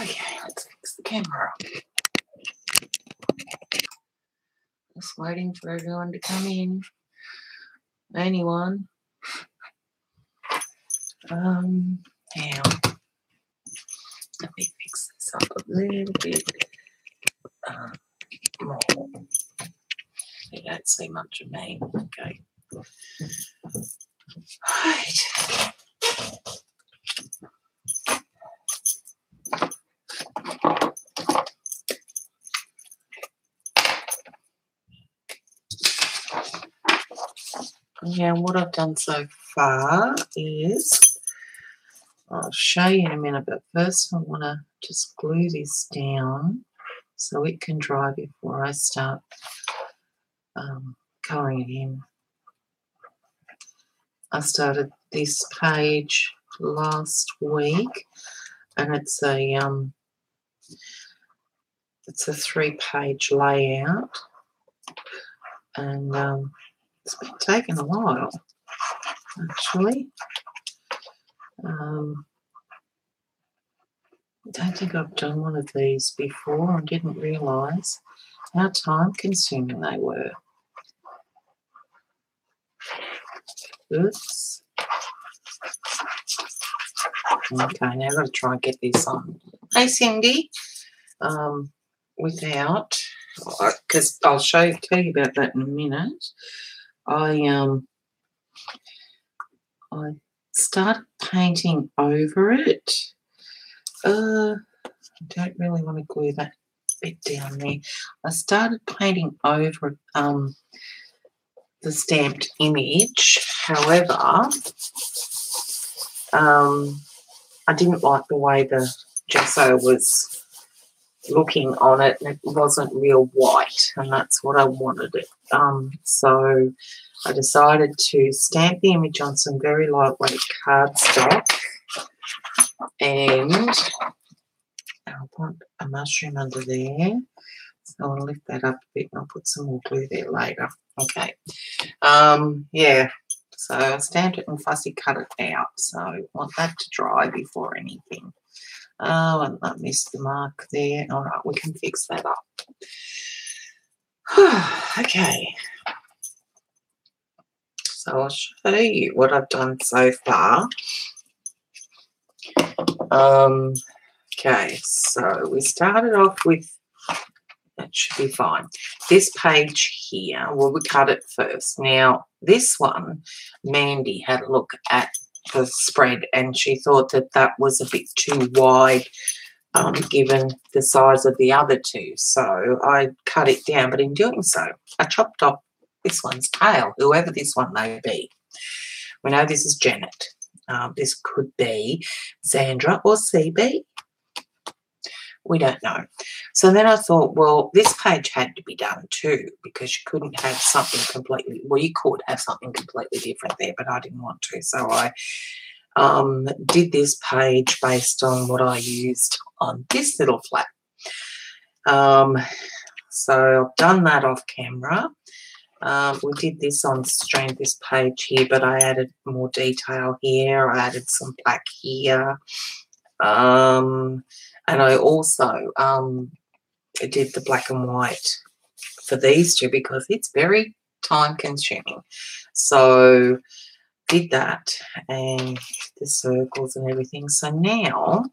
Okay, let's fix the camera. Just waiting for everyone to come in. Anyone? Now, let me fix this up a little bit more. You don't see much of me. Okay. Right. Yeah, what I've done so far is, I'll show you in a minute, but first I want to just glue this down so it can dry before I start colouring it in. I started this page last week, and it's a 3-page layout, and it's been taking a while actually. I don't think I've done one of these before. I didn't realise how time consuming they were. Oops. Okay, now I've got to try and get this on. Hey Cindy, without, because I'll tell you about that in a minute. I started painting over it. I don't really want to glue that bit down there. I started painting over the stamped image. However, I didn't like the way the gesso was looking on it, and it wasn't real white, and that's what I wanted it. So I decided to stamp the image on some very lightweight cardstock, and I'll put a mushroom under there. So I'll lift that up a bit and I'll put some more glue there later. Okay. Yeah. So I stamped it and fussy cut it out. So I want that to dry before anything. Oh, and I missed the mark there. All right, we can fix that up. Okay. So I'll show you what I've done so far. Okay, so we started off with, that should be fine, this page here. Well, we cut it first. Now, this one, Mandy had a look at the spread and she thought that that was a bit too wide given the size of the other two. So I cut it down, but in doing so, I chopped off this one's tail, whoever this one may be. We know this is Janet. This could be Sandra or CB. We don't know. So then I thought, well, this page had to be done too, because you couldn't have something completely, well, you could have something completely different there, but I didn't want to. So I did this page based on what I used on this little flap. So I've done that off camera. We did this on Ustream, this page here, but I added more detail here. I added some black here. And I also did the black and white for these two because it's very time consuming. So did that and the circles and everything. So now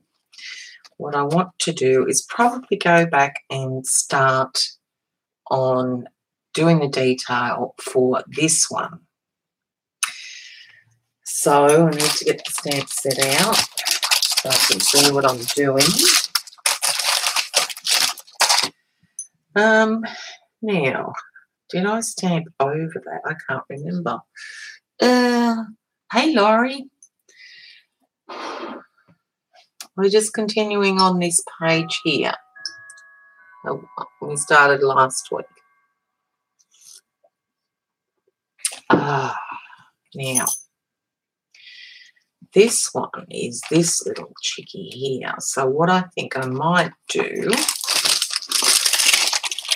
what I want to do is probably go back and start on doing the detail for this one. So I need to get the stamp set out so I can see what I'm doing. Now, did I stamp over that? I can't remember. Hey, Laurie. We're just continuing on this page here. We started last week. Now, this one is this little chickie here. So what I think I might do...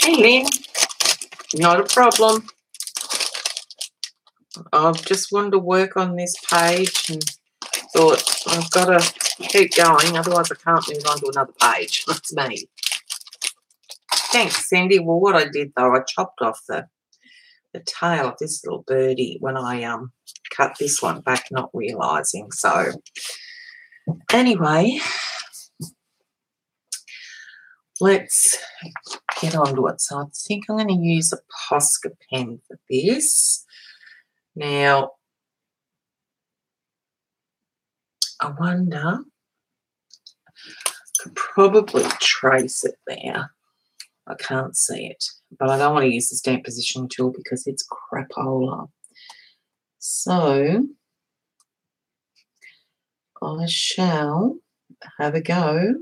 Hey, Lynn. Not a problem. I've just wanted to work on this page and thought I've got to keep going, otherwise I can't move on to another page. That's me. Thanks, Cindy. Well, what I did, though, I chopped off the tail of this little birdie when I cut this one back, not realising. So anyway, let's get on to it. So I think I'm going to use a Posca pen for this. Now, I wonder, I could probably trace it there. I can't see it, but I don't want to use the stamp positioning tool because it's crapola. So I shall have a go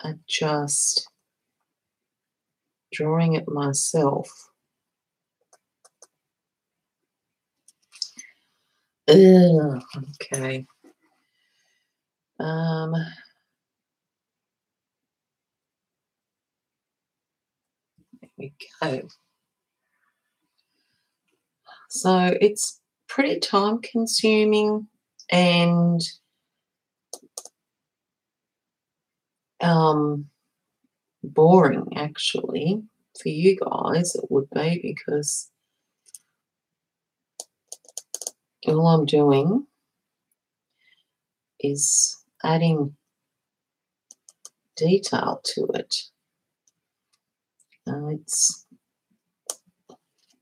at just drawing it myself. Ugh, okay. There we go. So it's pretty time consuming and boring, actually. For you guys it would be, because all I'm doing is adding detail to it. It's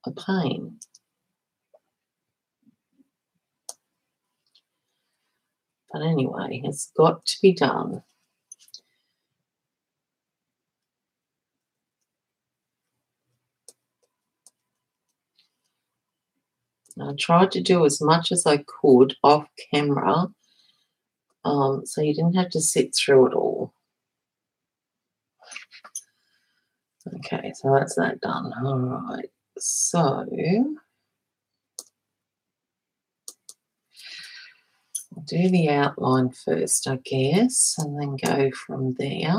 a pain. But anyway, it's got to be done. I tried to do as much as I could off camera, so you didn't have to sit through it all. Okay, so that's that done. All right, so I'll do the outline first, I guess, and then go from there.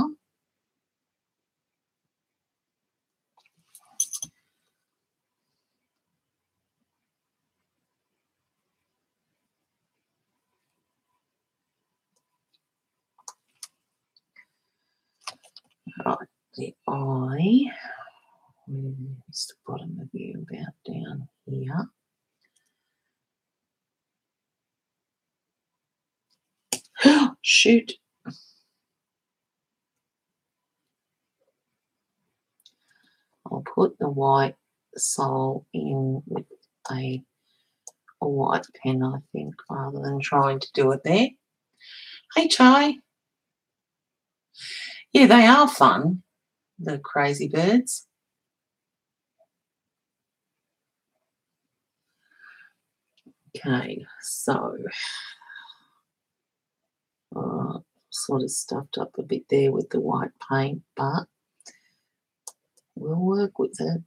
Right, the eye. Where's the bottom of you? About down here. Shoot. I'll put the white sole in with a white pen, I think, rather than trying to do it there. Hey, Chai. Yeah, they are fun, the crazy birds. Okay, so sort of stuffed up a bit there with the white paint, but we'll work with it.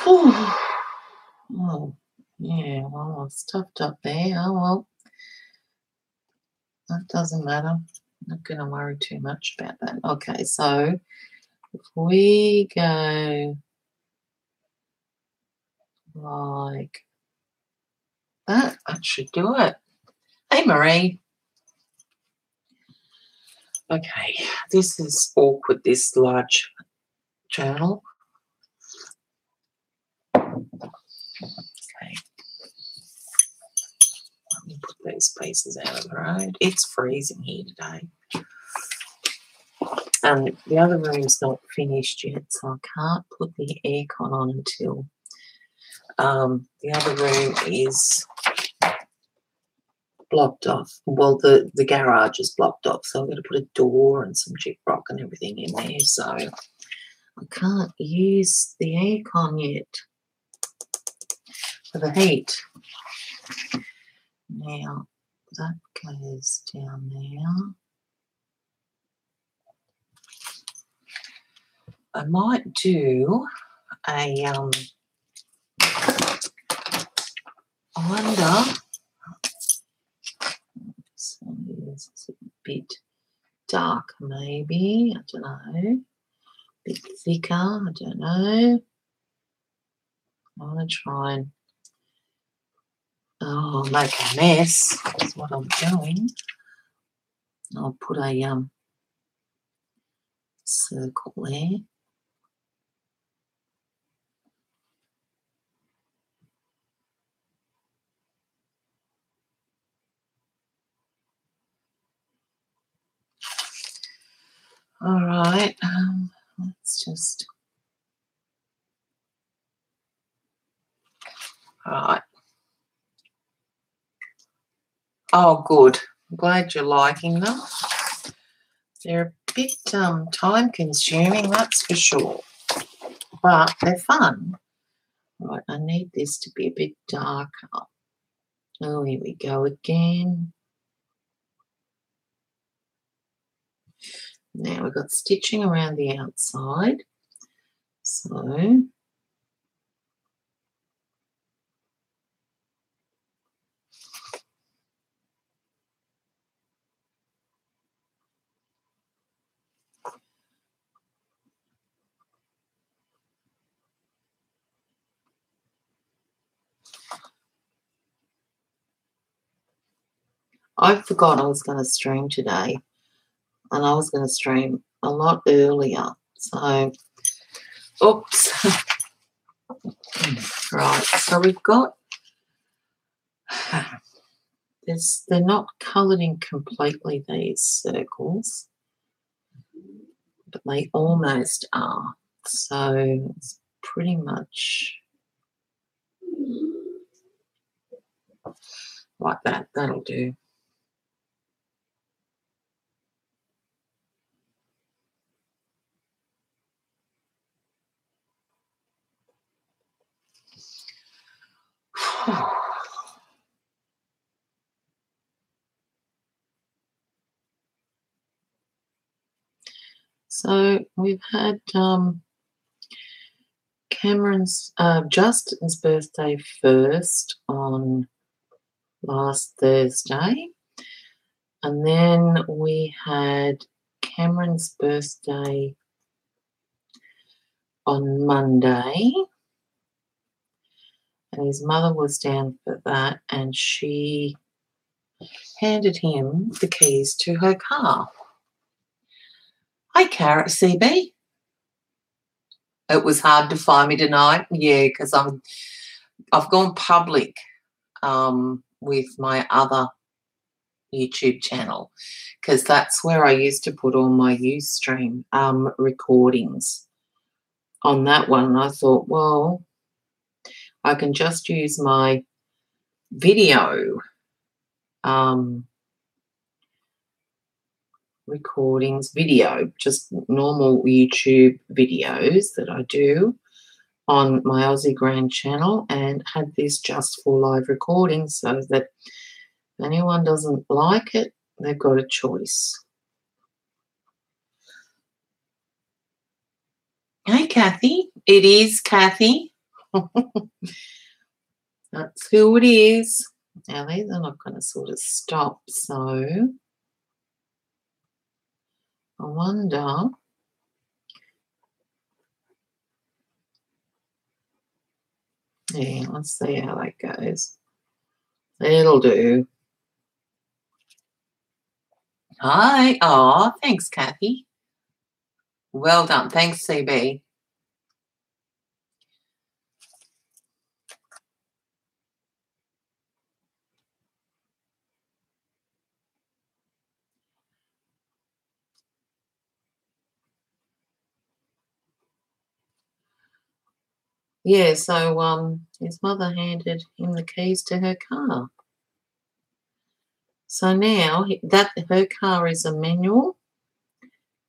Oh, yeah, well, I've stuffed up there. Oh, well, that doesn't matter. I'm not going to worry too much about that. Okay, so if we go like that, should do it. Hey, Marie. Okay, this is awkward, this large journal. Okay. Let me put these pieces out of the road. It's freezing here today. And the other room's not finished yet, so I can't put the aircon on until the other room is blocked off. Well, the garage is blocked off, so I'm going to put a door and some gyprock and everything in there. So I can't use the aircon yet for the heat. Now that goes down there. I might do a I wonder. So this is a bit dark, maybe. I don't know. A bit thicker. I don't know. I want to try and make a mess. That's what I'm doing. I'll put a circle there. All right, let's just. All right. Oh, good. I'm glad you're liking them. They're a bit time-consuming, that's for sure, but they're fun. Right, I need this to be a bit darker. Oh, here we go again. Now we've got stitching around the outside. So I forgot I was going to stream today, and I was going to stream a lot earlier. So, oops. Right, so we've got, they're not coloured in completely, these circles, but they almost are. So it's pretty much like that. That'll do. So we've had Justin's birthday first on last Thursday, and then we had Cameron's birthday on Monday, and his mother was down for that, and she handed him the keys to her car. Hi, Carrot CB. It was hard to find me tonight, yeah, because I've gone public with my other YouTube channel, because that's where I used to put all my Ustream recordings on that one. And I thought, well, I can just use my video recordings, just normal YouTube videos that I do on my Aussie Grand channel, and had this just for live recording, so that if anyone doesn't like it, they've got a choice. Hey, Kathy. It is Kathy. That's who it is. Now, these are not going to sort of stop, so I wonder. Yeah, let's see how that goes. It'll do. Hi. Oh, thanks, Kathy. Well done. Thanks, CB. Yeah, so his mother handed him the keys to her car. So now her car is a manual,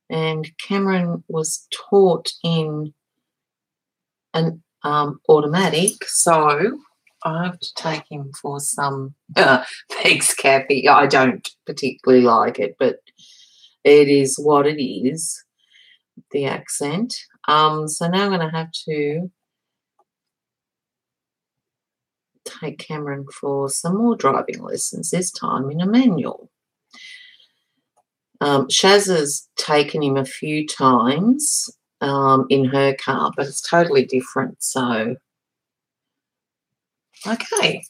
and Cameron was taught in an automatic, so I have to take him for some. Thanks, Kathy. I don't particularly like it, but it is what it is. The accent. So now I'm going to have to take Cameron for some more driving lessons, this time in a manual. Shaz has taken him a few times in her car, but it's totally different. So, okay,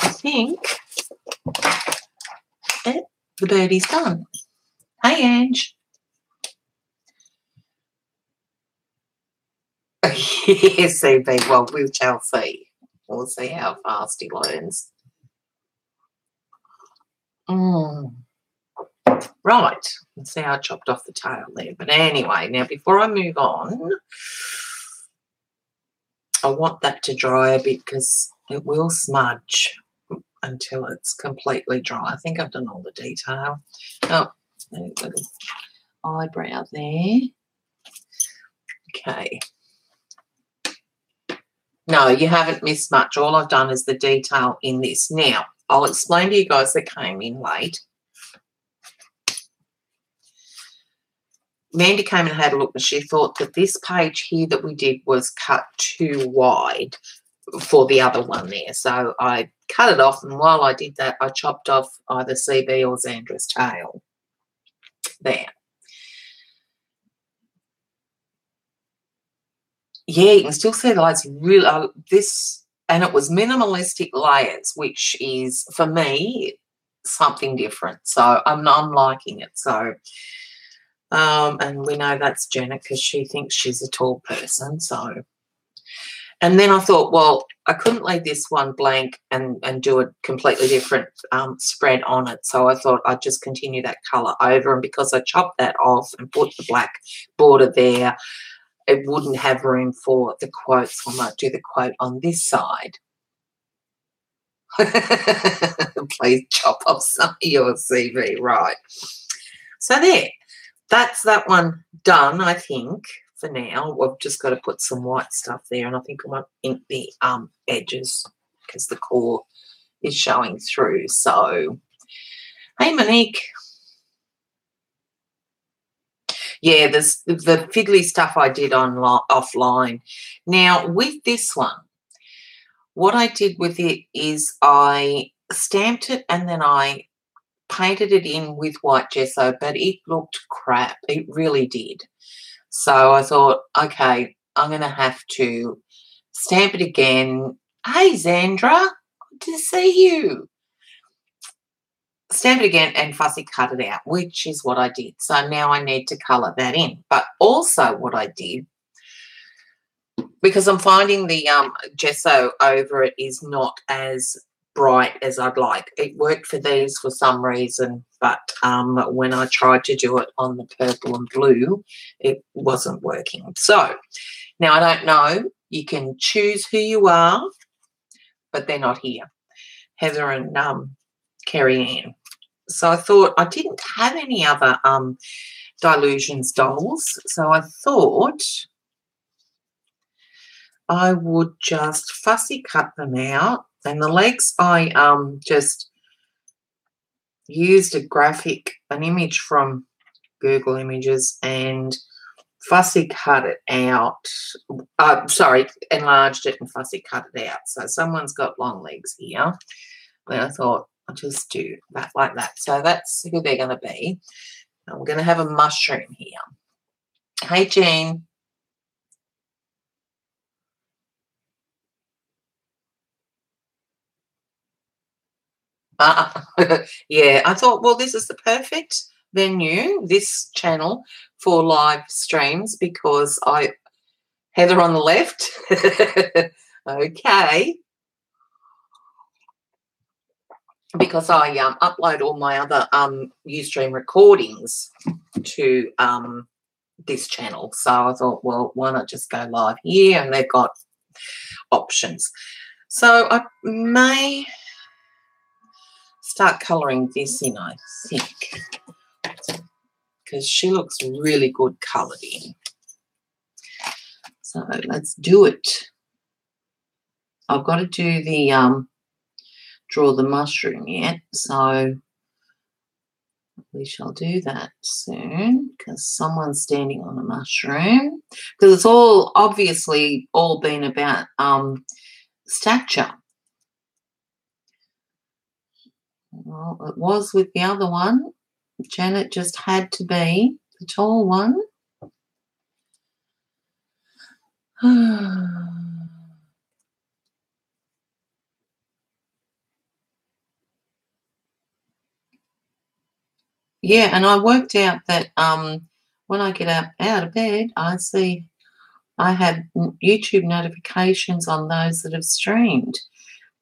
I think the birdie's done. Hey, Ange. Yes, CB. Well, we shall see. We'll see how fast he learns. Right. Let's see how I chopped off the tail there. But anyway, now before I move on, I want that to dry a bit because it will smudge until it's completely dry. I think I've done all the detail. Oh, there's a little eyebrow there. Okay. No, you haven't missed much. All I've done is the detail in this. Now, I'll explain to you guys that came in late. Mandy came and had a look and she thought that this page here that we did was cut too wide for the other one there. So I cut it off, and while I did that, I chopped off either CB or Zandra's tail there. Yeah, you can still see the lights really this, and it was minimalistic layers, which is for me something different. So I'm liking it. So and we know that's Janet because she thinks she's a tall person. So, and then I thought, well, I couldn't leave this one blank and do a completely different spread on it. So I thought I'd just continue that colour over, and because I chopped that off and put the black border there, it wouldn't have room for the quotes. I might do the quote on this side. Please chop off some of your CV, right? So there, that's that one done, I think, for now. We've just got to put some white stuff there, and I think I want to ink the edges because the core is showing through. So, hey, Monique. Yeah, there's the fiddly stuff I did offline. Now, with this one, what I did with it is I stamped it and then I painted it in with white gesso, but it looked crap. It really did. So I thought, okay, I'm going to have to stamp it again. Hey, Zandra, good to see you. Stamp it again and fussy cut it out, which is what I did. So now I need to colour that in. But also what I did, because I'm finding the gesso over it is not as bright as I'd like. It worked for these for some reason, but when I tried to do it on the purple and blue, it wasn't working. So now I don't know. You can choose who you are, but they're not here. Heather and Kerry Ann. So I thought I didn't have any other Dilutions dolls, so I thought I would just fussy cut them out. And the legs, I just used an image from Google Images and fussy cut it out. Enlarged it and fussy cut it out. So someone's got long legs here. And I thought I'll just do that like that. So that's who they're going to be. I'm going to have a mushroom here. Hey, Jean. Yeah, I thought, well, this is the perfect venue, this channel, for live streams because Heather on the left. Okay. Because I upload all my other Ustream recordings to this channel. So I thought, well, why not just go live here? And they've got options. So I may start colouring this in, I think, because she looks really good coloured in. So let's do it. I've got to do the draw the mushroom yet, so we shall do that soon because someone's standing on a mushroom, because it's all obviously all been about stature. Well, it was with the other one. Janet just had to be the tall one. Yeah, and I worked out that when I get out of bed, I see I have YouTube notifications on those that have streamed.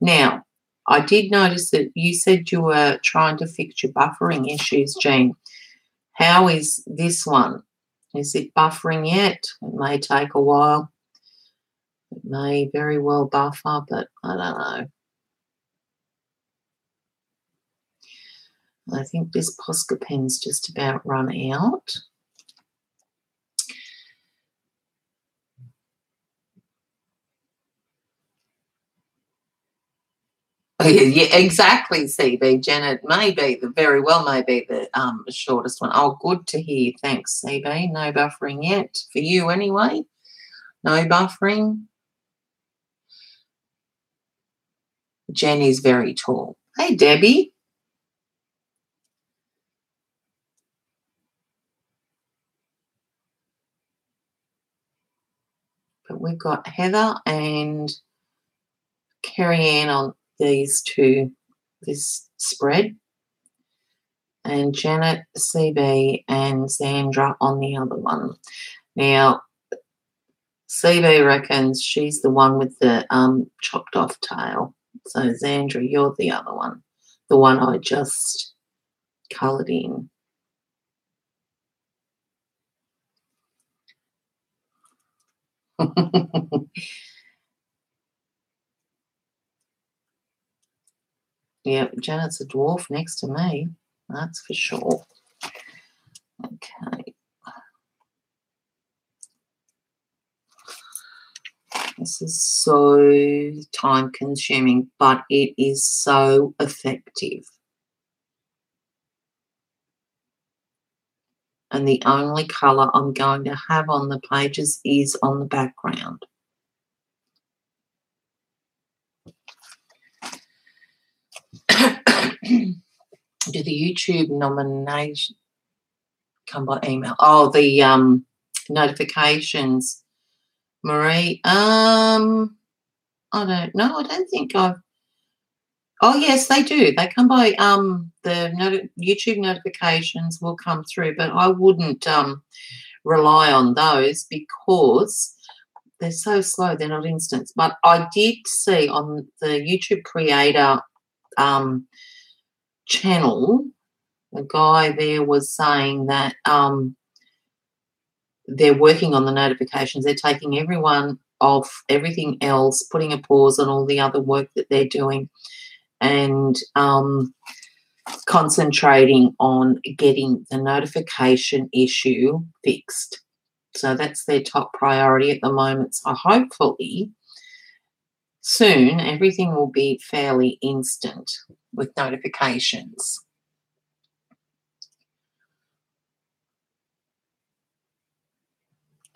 Now, I did notice that you said you were trying to fix your buffering issues, Jean. How is this one? Is it buffering yet? It may take a while. It may very well buffer, but I don't know. I think this Posca pen's just about run out. Yeah, exactly, CB. Janet may be very well may be the shortest one. Oh, good to hear. Thanks, CB. No buffering yet for you anyway. No buffering. Jen is very tall. Hey, Debbie. But we've got Heather and Carrie Ann on these two, this spread, and Janet, CB, and Sandra on the other one. Now, CB reckons she's the one with the chopped off tail. So, Sandra, you're the other one, the one I just coloured in. Yep, Janet's a dwarf next to me, that's for sure. Okay. This is so time consuming, but it is so effective. And the only colour I'm going to have on the pages is on the background. Do the YouTube nomination come by email? Oh, the notifications, Marie. I don't know. I don't think I've. Oh yes, they do. They come by the YouTube notifications will come through, but I wouldn't rely on those because they're so slow. They're not instant. But I did see on the YouTube creator channel, the guy there was saying that they're working on the notifications. They're taking everyone off everything else, putting a pause on all the other work that they're doing, and concentrating on getting the notification issue fixed. So that's their top priority at the moment. So hopefully soon everything will be fairly instant with notifications.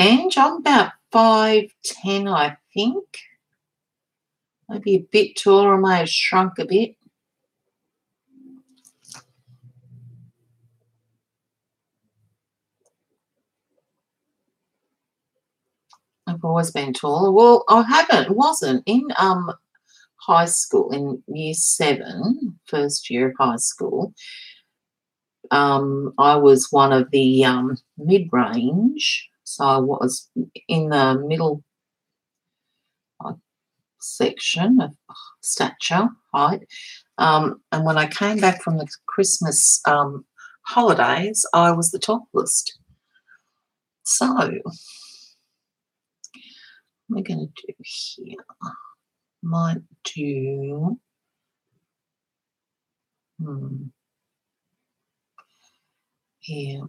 And I'm about 5'10", I think. Maybe a bit taller. I may have shrunk a bit. I've always been taller. Well, I haven't. Wasn't in high school in year 7, first year of high school. I was one of the mid-range, so I was in the middle section of stature, height. And when I came back from the Christmas holidays, I was the tallest. So we're going to do here. Might do. Here.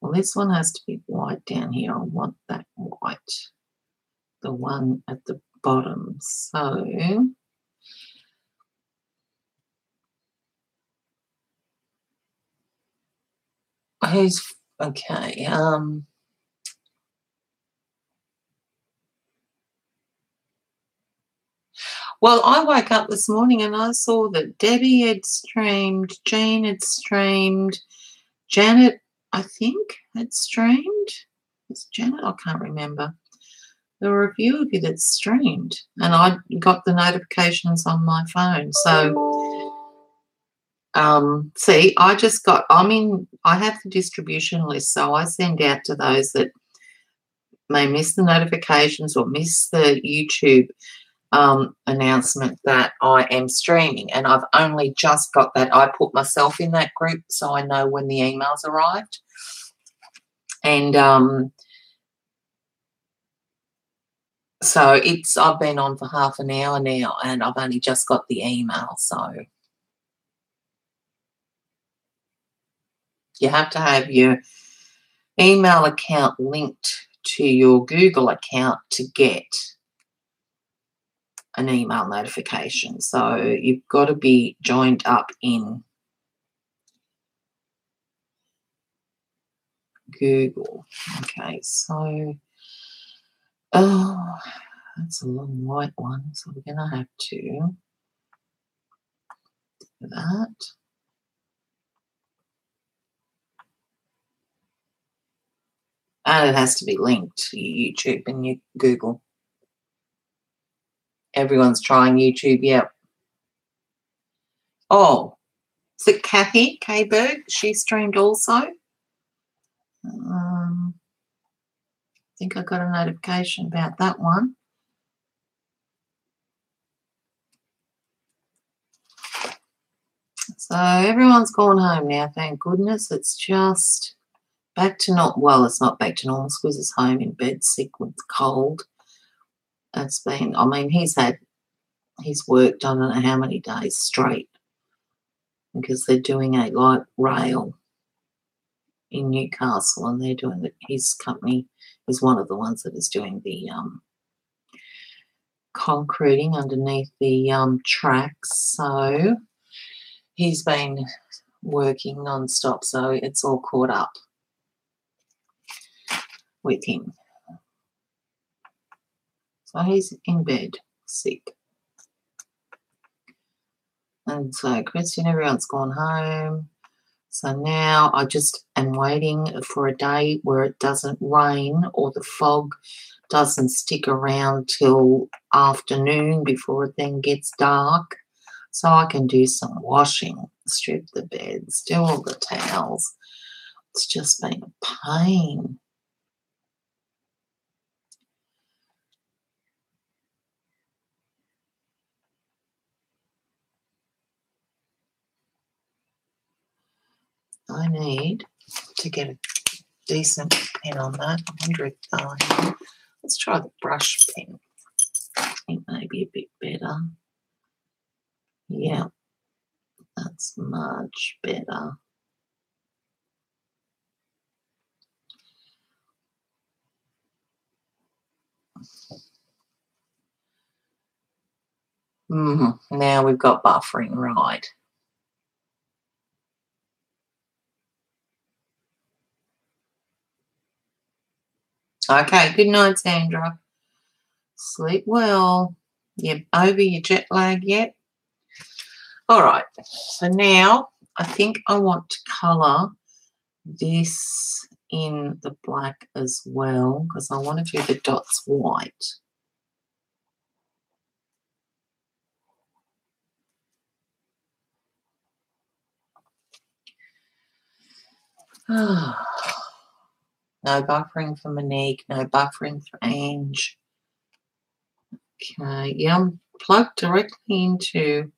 Well, this one has to be white down here. I want that white, the one at the bottom. So who's okay? Well, I woke up this morning and I saw that Debbie had streamed, Jean had streamed, Janet, I think, had streamed. Is it Janet? I can't remember. There were a few of you that streamed, and I got the notifications on my phone. So, see, I have the distribution list, so I send out to those that may miss the notifications or miss the YouTube announcement that I am streaming, and I've only just got that. I put myself in that group so I know when the emails arrived, and so I've been on for half an hour now, and I've only just got the email. So you have to have your email account linked to your Google account to get an email notification. So you've got to be joined up in Google. Okay, so that's a long white one, so we're going to have to do that. And it has to be linked to your YouTube and your Google. Everyone's trying YouTube, yep. Oh, is it Kathy K-Berg? She streamed also. I think I got a notification about that one. So everyone's gone home now, thank goodness. It's just back to it's not back to normal. Squiz is home in bed sick with cold. That's been, he's worked I don't know how many days straight because they're doing a light rail in Newcastle, and they're doing his company is one of the ones that is doing the concreting underneath the tracks. So he's been working non-stop, so it's all caught up with him. So he's in bed sick. And so Christian, everyone's gone home. So now I just am waiting for a day where it doesn't rain or the fog doesn't stick around till afternoon before it then gets dark, so I can do some washing, strip the beds, do all the towels. It's just been a pain. I need to get a decent pen on that. I wonder if let's try the brush pen. I think maybe a bit better. Yeah, that's much better. Now we've got buffering right. Okay, good night, Sandra. Sleep well. You over your jet lag yet? All right, so now I think I want to colour this in the black as well because I want to do the dots white. No buffering for Monique, no buffering for Ange. Okay, yeah, I'm plugged directly into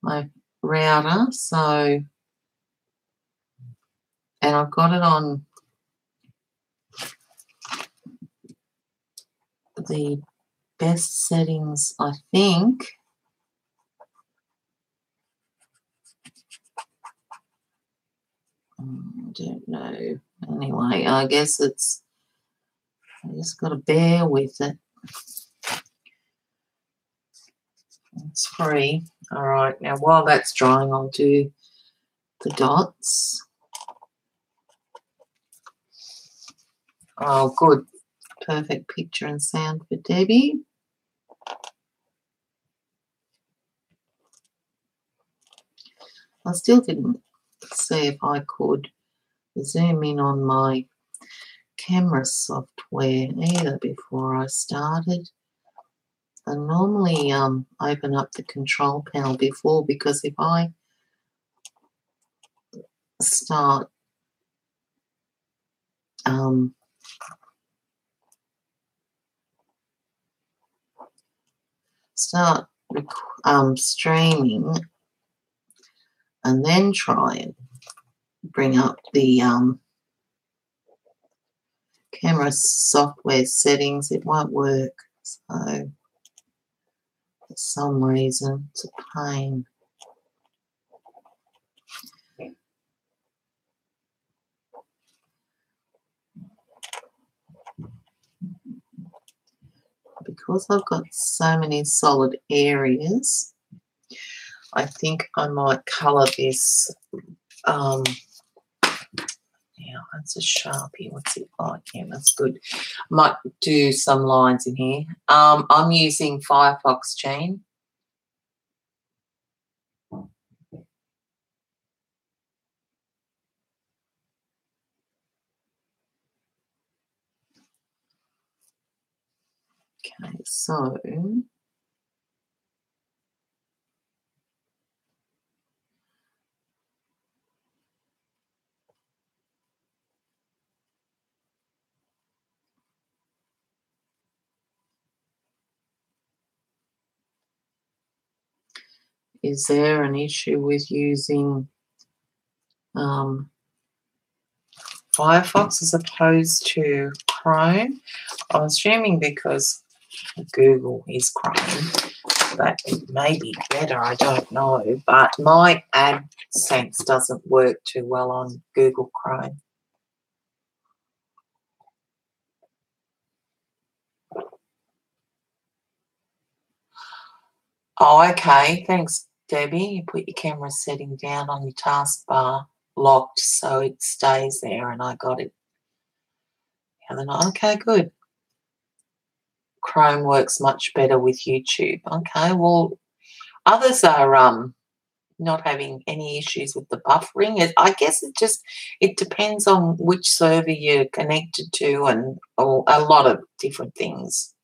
my router, so, and I've got it on the best settings, I think. I don't know. Anyway, I guess I just got to bear with it. It's free. All right, now while that's drying, I'll do the dots. Oh, good. Perfect picture and sound for Debbie. I still didn't see if I could zoom in on my camera software either before I started. I normally open up the control panel before, because if I start streaming and then try and bring up the camera software settings, it won't work. So for some reason it's a pain. Because I've got so many solid areas, I think I might colour this. Now, that's a Sharpie. What's it like? Yeah, that's good. Might do some lines in here. I'm using Firefox Gene. Okay, so is there an issue with using Firefox as opposed to Chrome? I'm assuming because Google is Chrome, that it may be better, I don't know, but my AdSense doesn't work too well on Google Chrome. Oh, okay. Thanks, Debbie. You put your camera setting down on your taskbar locked so it stays there, and I got it the other night. Okay, good. Chrome works much better with YouTube. Okay, well, others are not having any issues with the buffering. I guess it depends on which server you're connected to and a lot of different things.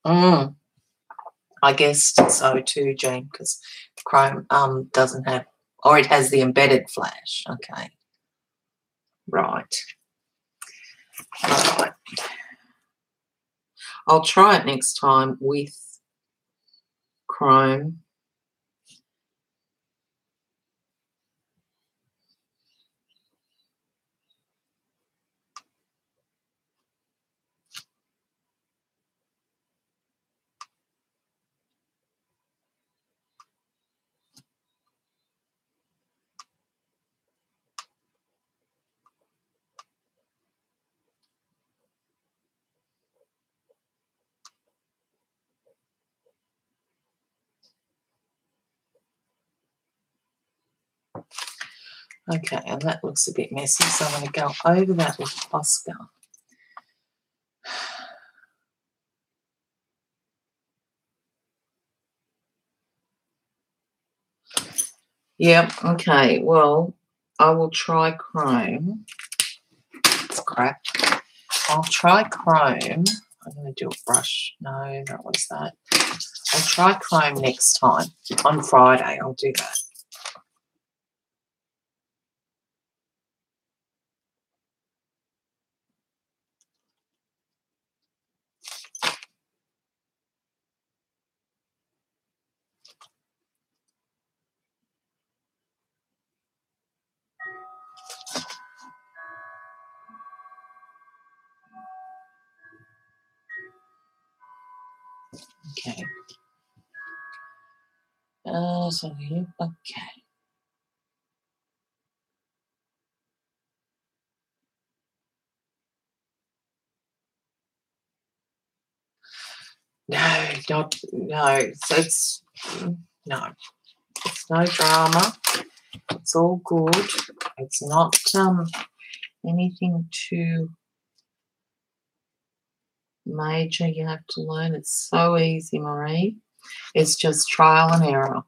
I guess so too, Jane, because Chrome doesn't have, or it has the embedded flash. Okay. Right. All right. I'll try it next time with Chrome. Okay, and that looks a bit messy, so I'm going to go over that with Oscar. Yeah, okay, well, I will try Chrome. It's crap. I'll try Chrome. I'm going to do a brush. No, that was that. I'll try Chrome next time. On Friday, I'll do that. Okay. So here, okay. No. So it's no drama. It's all good. It's not anything too major you have to learn. It's so easy, Marie. It's just trial and error.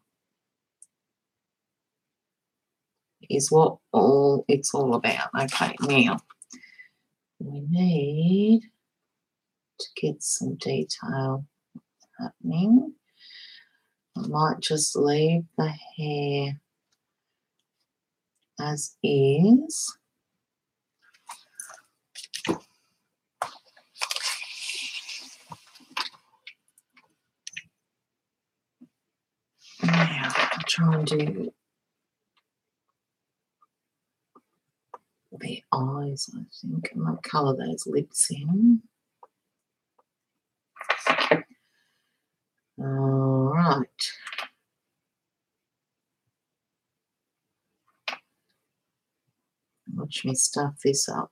is what it's all about. Okay, now we need to get some detail happening. I might just leave the hair as is. Now I'll try and do the eyes, I think. I might colour those lips in. All right. Watch me stuff this up.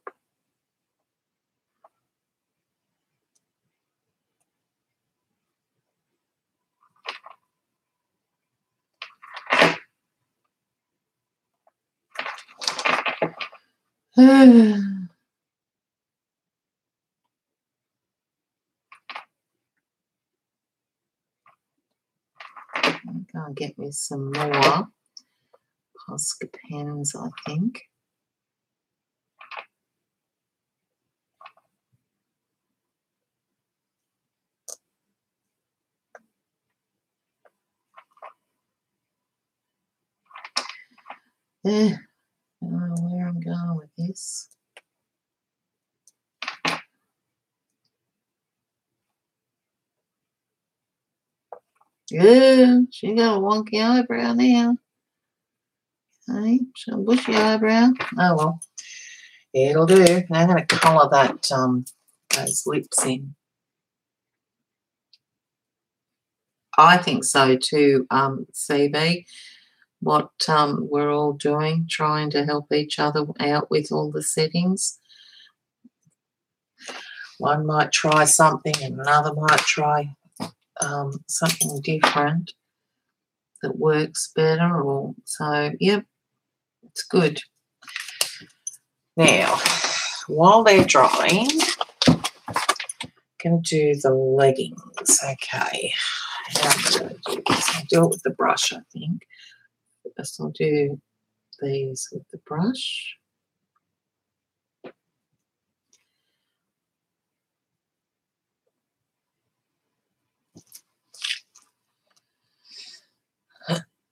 I'm going to get me some more Posca pens, I think. I don't know where I'm going with this. Yeah, she got a wonky eyebrow now. Hey, she's a bushy eyebrow. Oh well, it'll do. Now I'm going to colour that those lips in. I think so too, CB. What we're all doing, trying to help each other out with all the settings. One might try something and another might try something different that works better. Or so, yep, it's good. Now, while they're drying, I'm going to do the leggings. Okay, how am I going to do this? I'll do it with the brush, I think. First, I'll do these with the brush.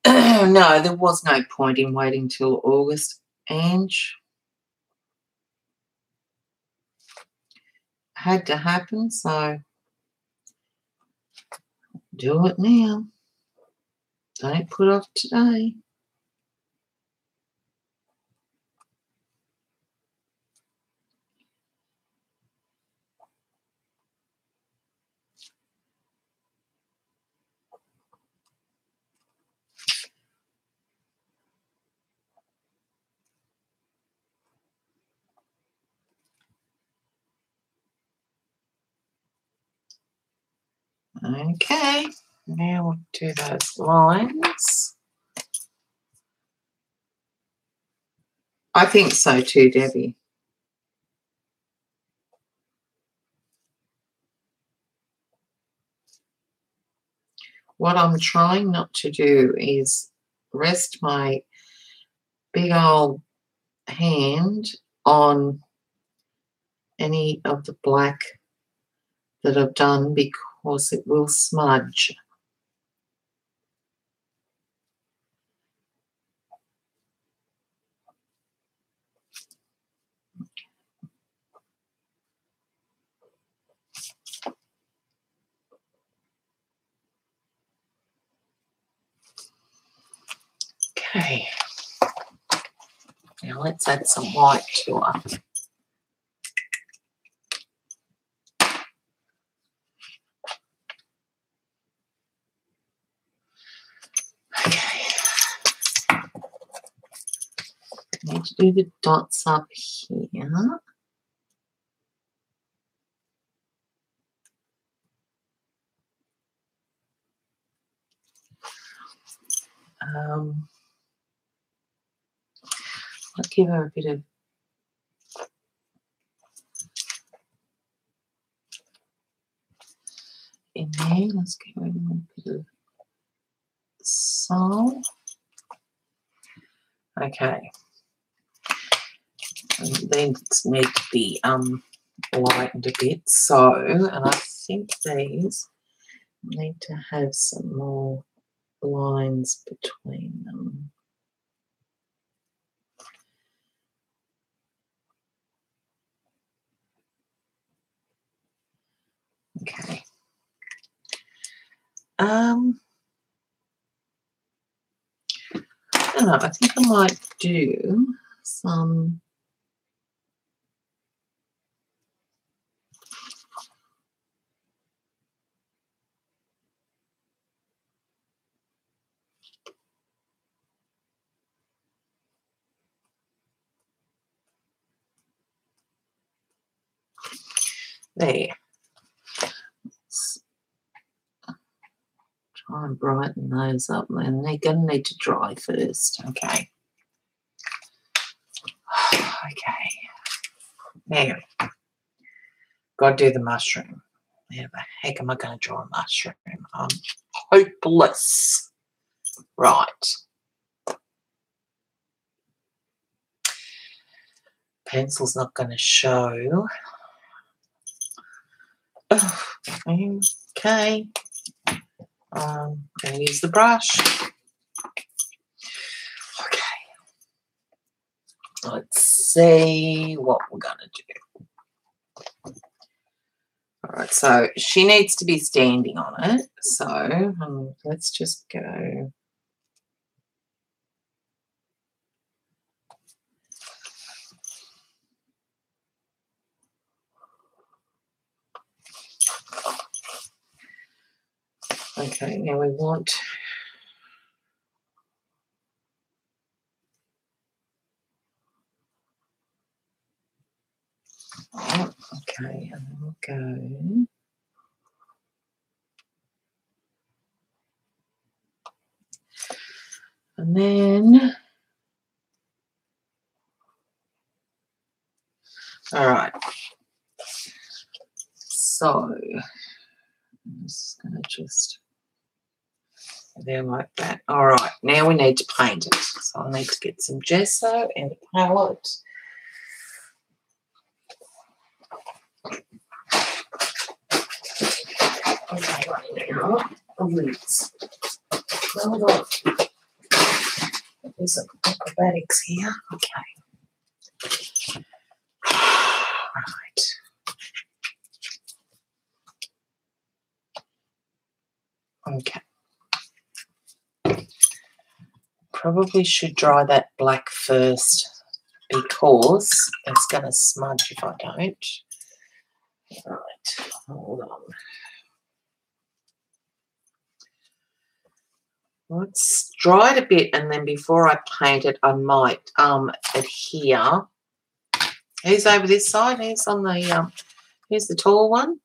No, there was no point in waiting till August, Ange. Had to happen, so do it now. Don't put off today. Okay, now we'll do those lines. I think so too, Debbie. What I'm trying not to do is rest my big old hand on any of the black that I've done because it will smudge. Okay, now let's add some white to it. Need to do the dots up here. I'll give her a bit of in there. Let's give her a little bit of salt. Okay. And then it's need to be lightened a bit. So, and I think these need to have some more lines between them. Okay. I don't know, I think I might do some there. Let's try and brighten those up, and they're going to need to dry first. Okay. Okay. Now, got to do the mushroom. How the heck am I going to draw a mushroom? I'm hopeless. Right. Pencil's not going to show. Oh, okay. I'm going to use the brush. Okay. Let's see what we're going to do. All right, so she needs to be standing on it. So let's just go. Okay, now we want okay, and then we'll go and then all right. So I'm just going to just there like that. All right, now we need to paint it. So I need to get some gesso and a palette. Okay, right now, the lids. Hold on. There's some acrobatics here. Okay. Right. Okay. Probably should dry that black first because it's going to smudge if I don't. Right, hold on. Let's dry it a bit, and then before I paint it, I might adhere. Who's over this side? Who's on the here's the tall one.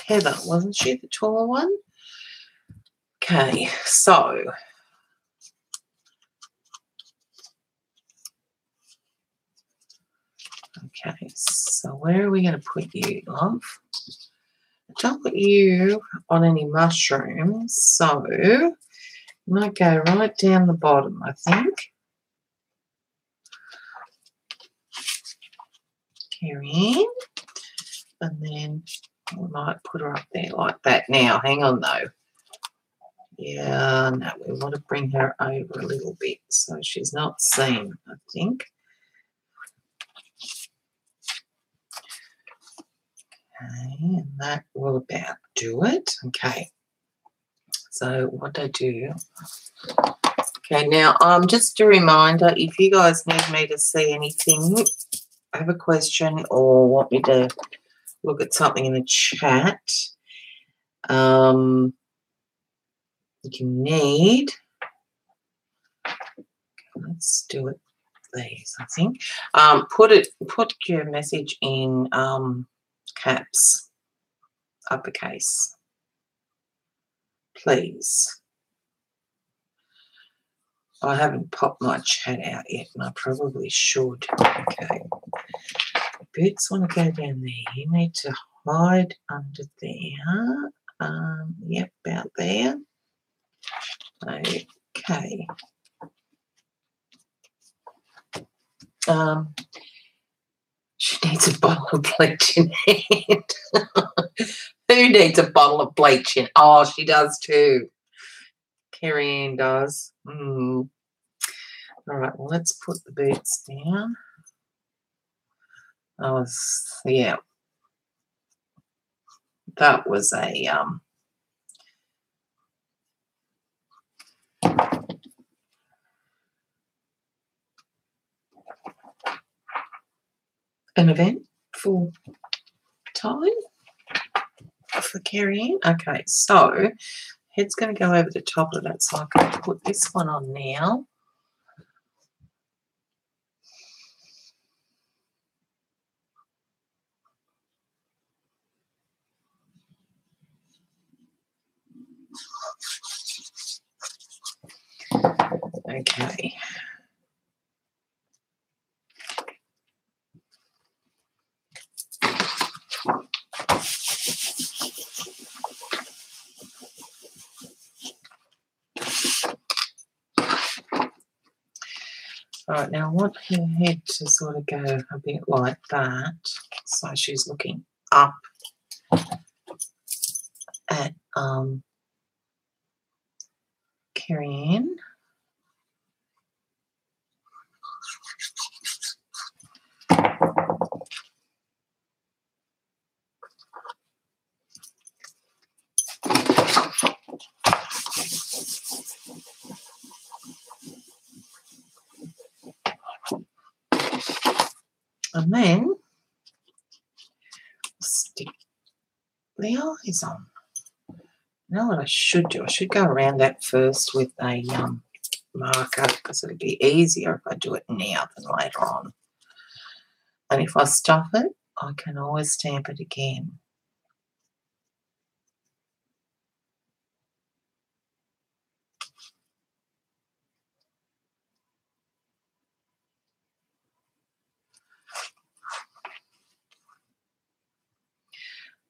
Heather, wasn't she the taller one? Okay, so where are we going to put you, love? Don't put you on any mushrooms, so I might go right down the bottom, I think. Carry in, and then we might put her up there like that. Now, hang on though. Yeah, no, we want to bring her over a little bit so she's not seen, I think. Okay, and that will about do it. Okay, so what I do, okay, now just a reminder, if you guys need me to see anything, have a question or want me to look at something in the chat, you need, let's do it these, I think, put your message in caps, uppercase, please. I haven't popped my chat out yet, and I probably should. Okay. Boots want to go down there. You need to hide under there. Yep, about there. Okay. She needs a bottle of bleach in hand. Who needs a bottle of bleach in? Oh, she does too. Carrie Ann does. All right, well, let's put the boots down. Oh, yeah. That was a an eventful time for Carrie Ann. Okay, so head's going to go over the top of that, so I can put this one on now. Okay. All right, now I want her head to sort of go a bit like that, so she's looking up at Carrie Ann. And then stick the eyes on. Now what I should do, I should go around that first with a marker, because it'll be easier if I do it now than later on. And if I stuff it, I can always stamp it again.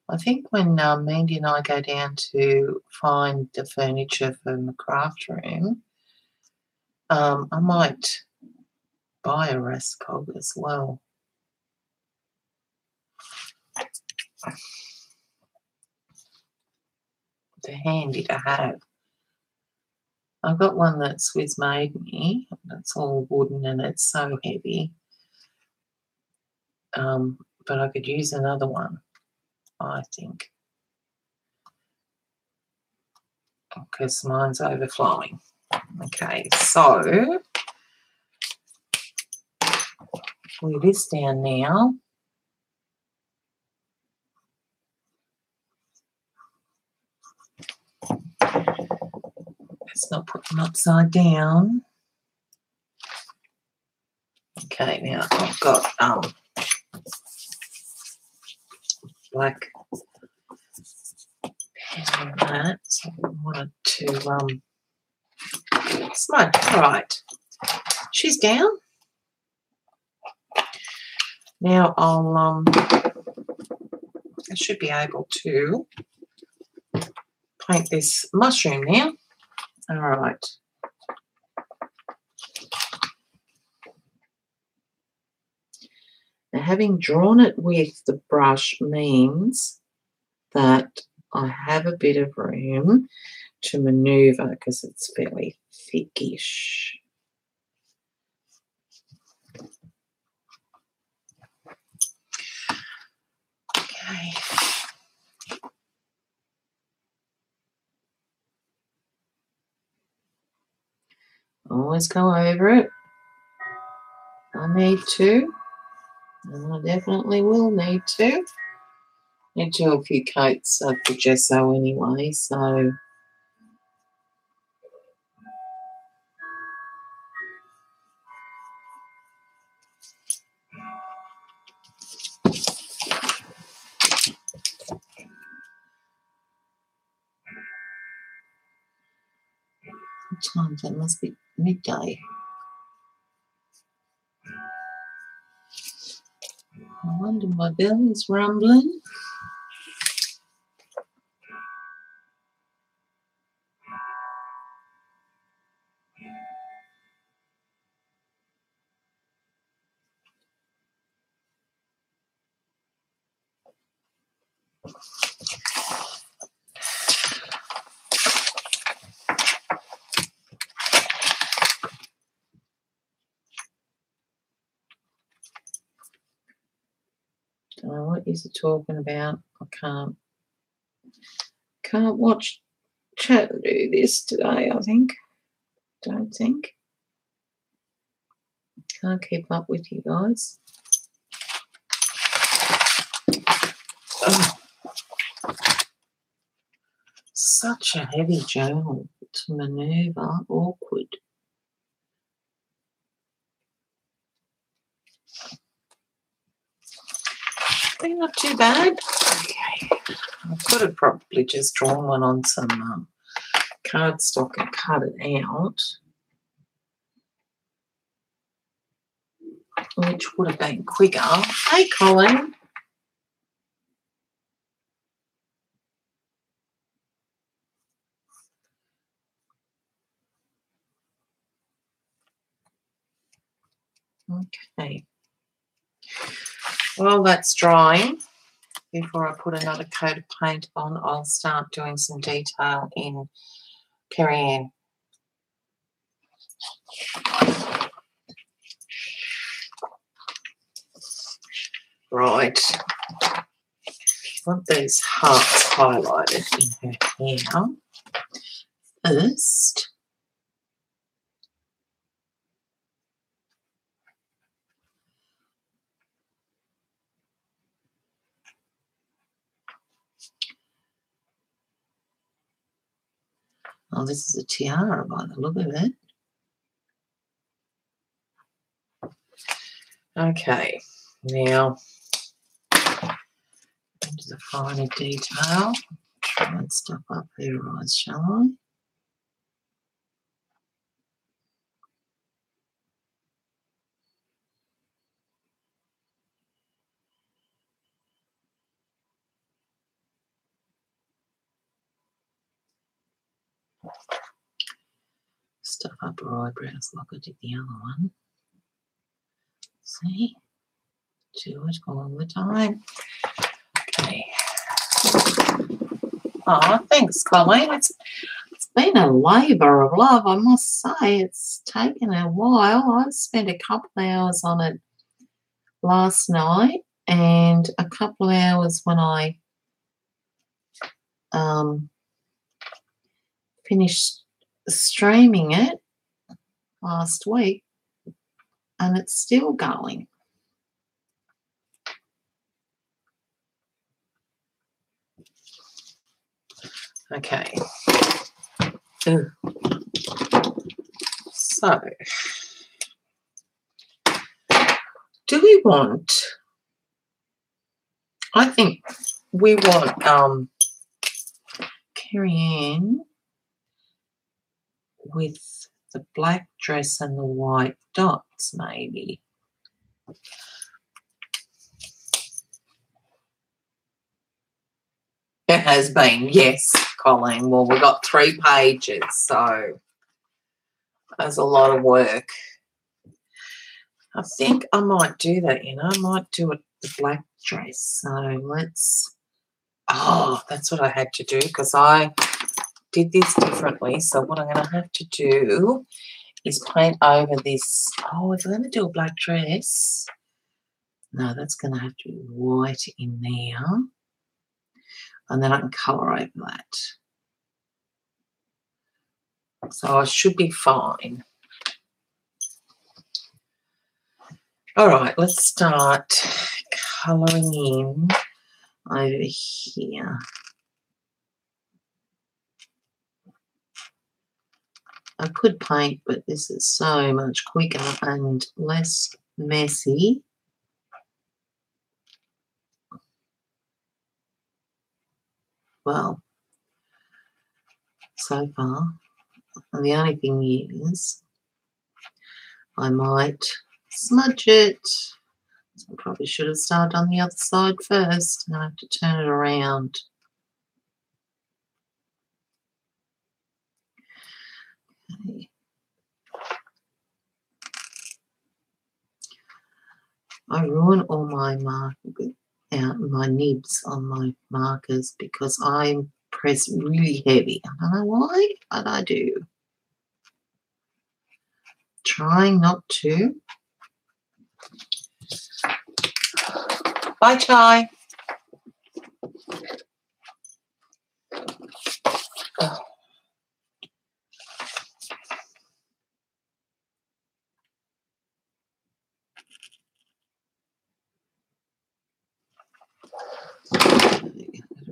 I think when Mandy and I go down to find the furniture for the craft room, I might buy a Rascog as well. They're handy to have. I've got one that Swizz made me. That's all wooden and it's so heavy. But I could use another one, I think, because mine's overflowing. Okay, so glue this down now. Let's not put them upside down. Okay, now I've got black pen on that, so I wanted to smudge. All right, she's down. Now I should be able to paint this mushroom now. All right. Now, having drawn it with the brush means that I have a bit of room to manoeuvre because it's fairly thickish. Okay. Always go over it. I need to. And I definitely will need to. Need to do a few coats of the gesso anyway, so what time is it? It must be midday. I wonder my belly's rumbling. is it talking about? I can't watch chat and do this today, I think. Don't think. Can't keep up with you guys. Oh. Such a heavy journal to manoeuvre. Awkward. Not too bad. Okay. I could have probably just drawn one on some cardstock and cut it out, which would have been quicker. Hey, Colin. Okay. While that's drying, before I put another coat of paint on, I'll start doing some detail in Carrie Ann. Right. I want these hearts highlighted in her hair first. Oh, this is a tiara by the look of it. Okay, now into the finer detail. Try and stuff up her eyes, shall I? Stuff up her eyebrows like I did the other one. See? Do it all the time. Okay. Oh, thanks, Colleen. It's been a labour of love, I must say. It's taken a while. I spent a couple of hours on it last night and a couple of hours when I finished streaming it last week, and it's still going. Okay. Ooh. So, do we want, I think we want Carrie Ann with the black dress and the white dots, maybe. It has been, yes, Colleen. Well, we've got 3 pages, so there's a lot of work. I think I might do that, you know. I might do it the black dress. So let's, oh, that's what I had to do because I did this differently. So what I'm going to have to do is paint over this. Oh, if I'm going to do a black dress, no, that's going to have to be white in there. And then I can colour over that. So I should be fine. All right, let's start colouring in over here. I could paint, but this is so much quicker and less messy. Well, so far. And the only thing is I might smudge it. So I probably should have started on the other side first. I have to turn it around. Okay. I ruin all my my nibs on my markers because I press really heavy. I don't know why, but I do. Trying not to. Bye, Chai.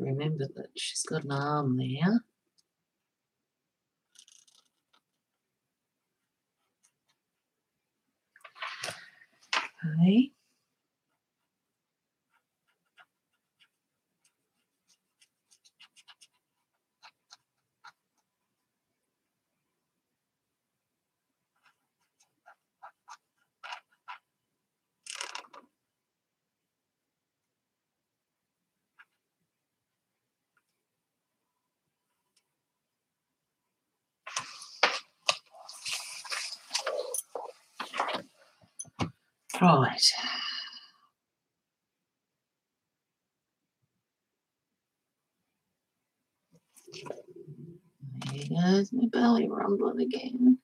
remember that she's got an arm there. Okay. Right. There goes my belly rumbling again.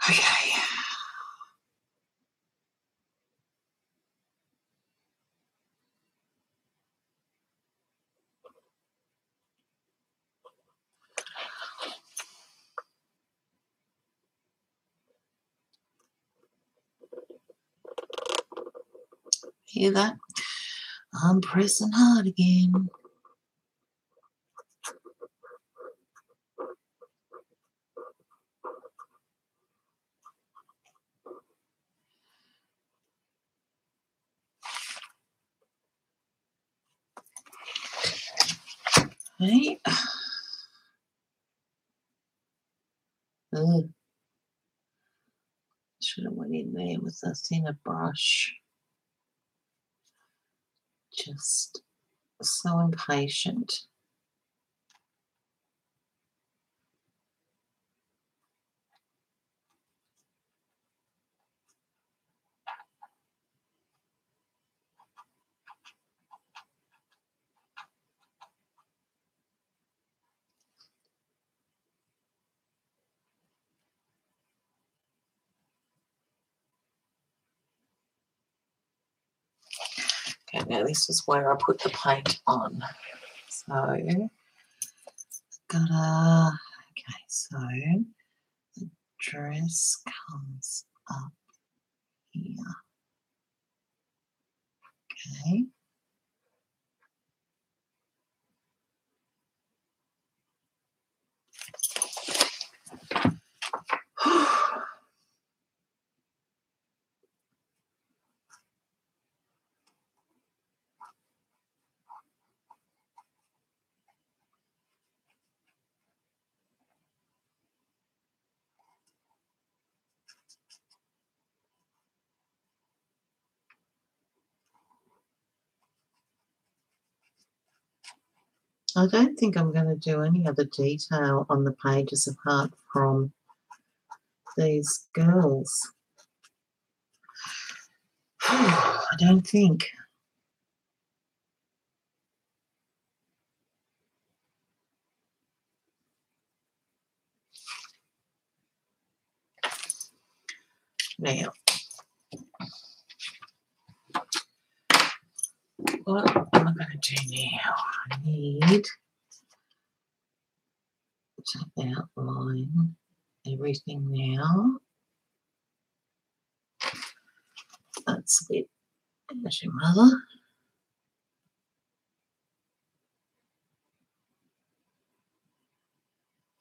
Okay. Hear that? I'm pressing hard again. Hey. Oh, should have went in there with a thinner brush. Just so impatient. Okay, now this is where I put the paint on. So, okay, so the dress comes up here. Okay. I don't think I'm going to do any other detail on the pages apart from these girls. I don't think. Now, what am I going to do now? I need to outline everything now. That's a bit as your mother.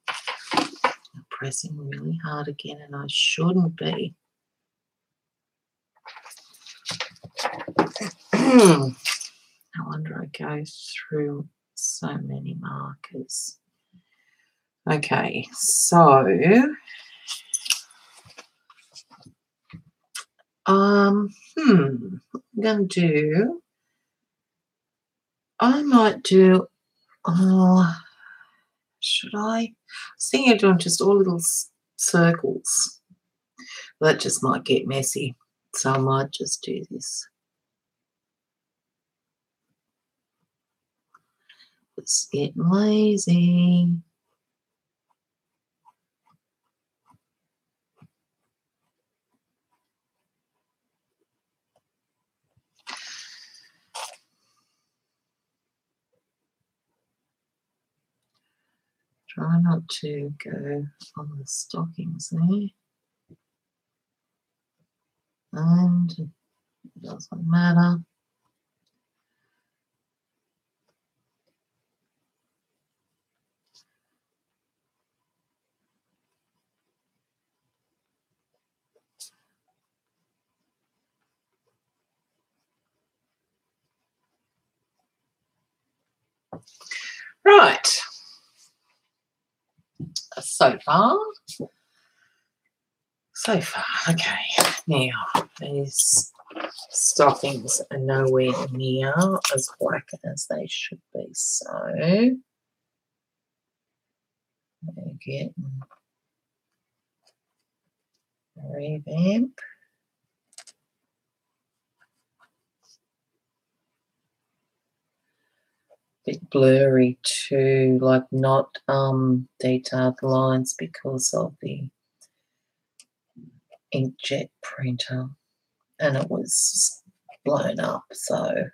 I'm pressing really hard again, and I shouldn't be. No wonder I go through so many markers. Okay, so I'm going to do, I might do, should I? I was thinking of doing just all little circles. That just might get messy, so I might just do this. It's getting lazy. Try not to go on the stockings there. And it doesn't matter. Right. So far. Okay. Now, these stockings are nowhere near as black as they should be. So, we're getting revamp. Bit blurry too, like not detailed lines because of the inkjet printer, and it was blown up, so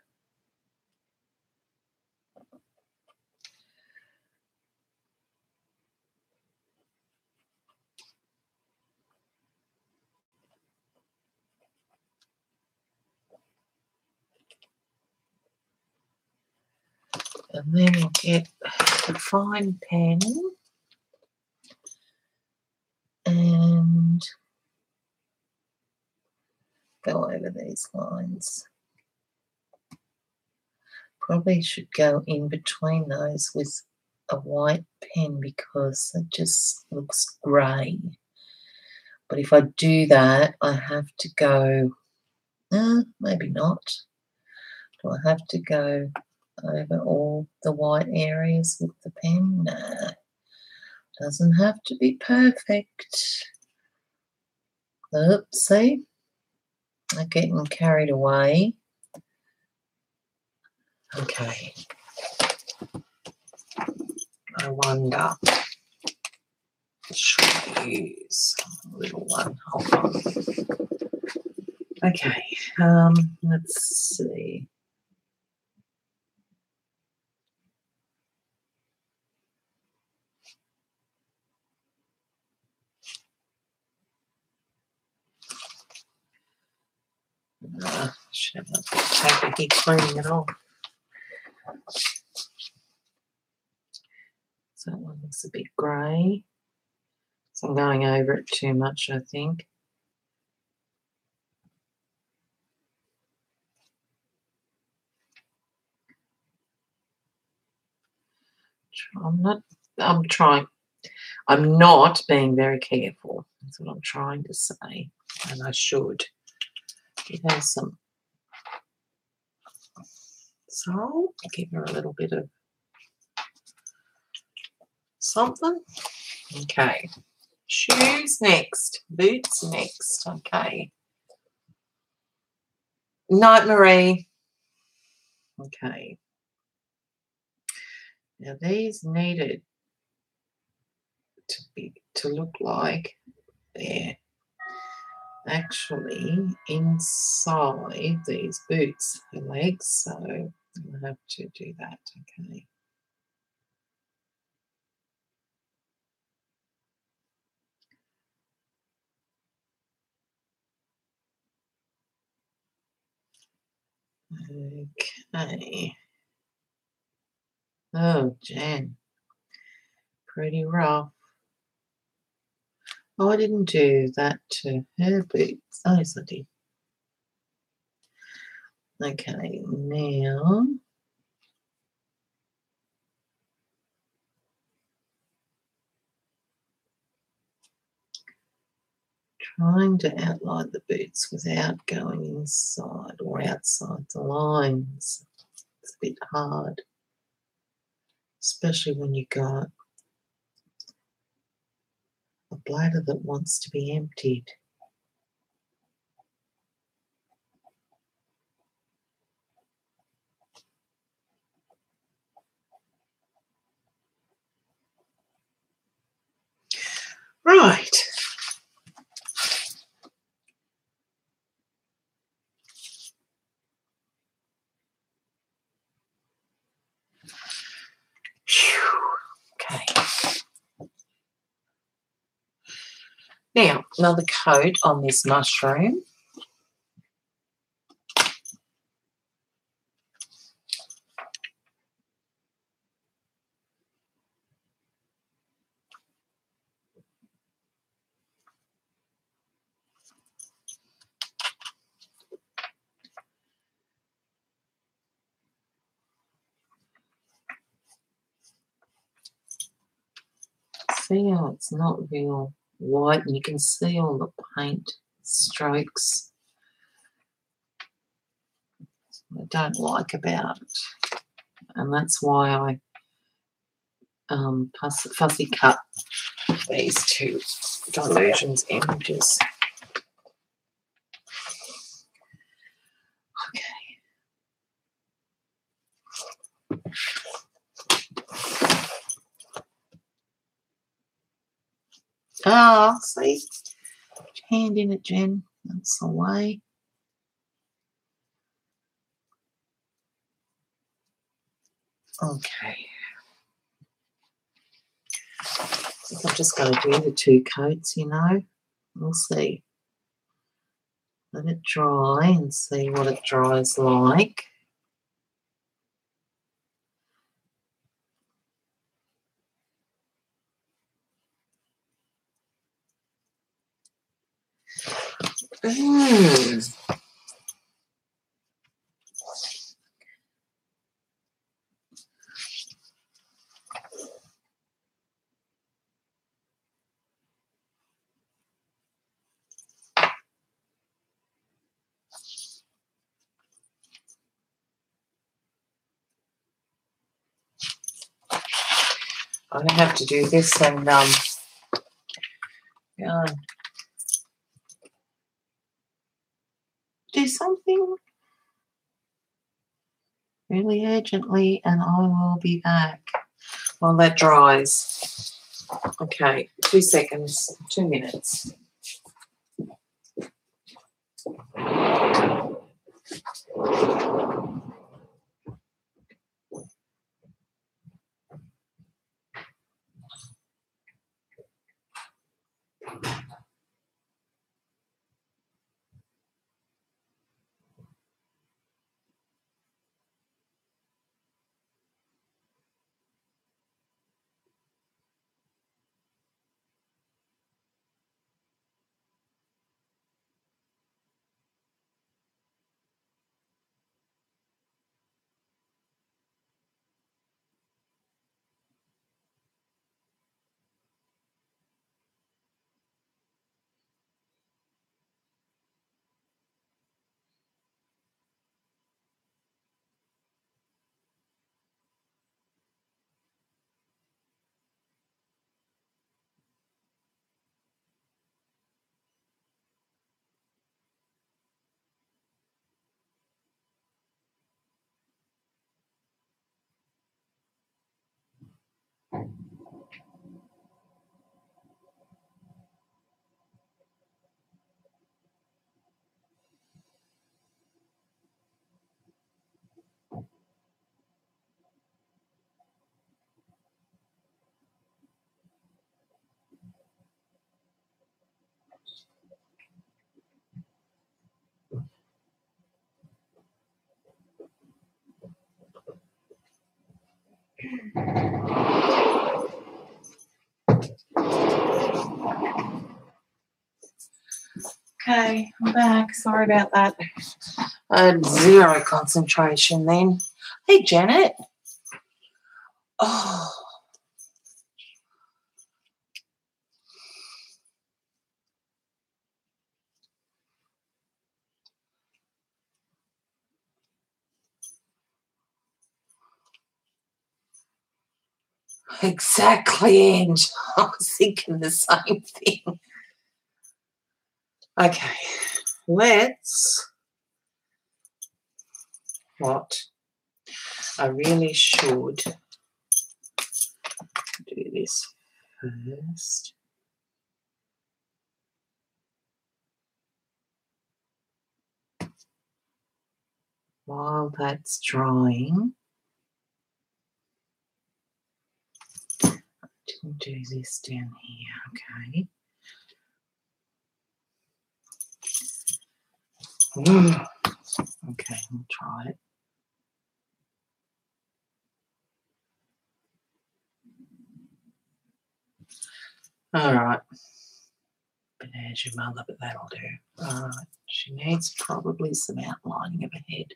and then we'll get a fine pen and go over these lines. Probably should go in between those with a white pen because it just looks grey. But if I do that, I have to go, maybe not. Do I have to go over all the white areas with the pen? Nah, doesn't have to be perfect. Oops, see? I'm getting carried away. Okay. I wonder, should I use a little one? Hold on. Okay, let's see. Should have take a heat cleaning it off. So that one looks a bit grey. So I'm going over it too much, I think. I'm not being very careful. That's what I'm trying to say. And I should. Give her some salt. Give her a little bit of something. Okay. Shoes next. Boots next. Okay. Night, Marie. Okay. Now these needed to look like they're actually inside these boots, the legs, so I'll have to do that. Okay. Okay. Oh, Jan. Pretty rough. Oh, I didn't do that to her boots. Oh, yes, I did. Okay, now trying to outline the boots without going inside or outside the lines. It's a bit hard, especially when you got a bladder that wants to be emptied. Right. Okay. Now, another coat on this mushroom. See how it's not real white, and you can see all the paint strokes I don't like about it. And that's why I fussy cut these two Dilutions images. Ah, see? Hand in it, Jen. That's the way. Okay. I think I'm just going to do the two coats, you know. We'll see. Let it dry and see what it dries like. I'm going to have to do this and do something really urgently, and I will be back while that dries. Okay, 2 seconds, 2 minutes. Okay, I'm back. Sorry about that. I had zero concentration then. Hey, Janet. Oh, exactly, Ange. I was thinking the same thing. Okay, let's. What? I really should do this first. While that's drying, I'll do this down here, okay? Okay, we'll try it. All right. But there's your mother, but that'll do. All right. She needs probably some outlining of her head.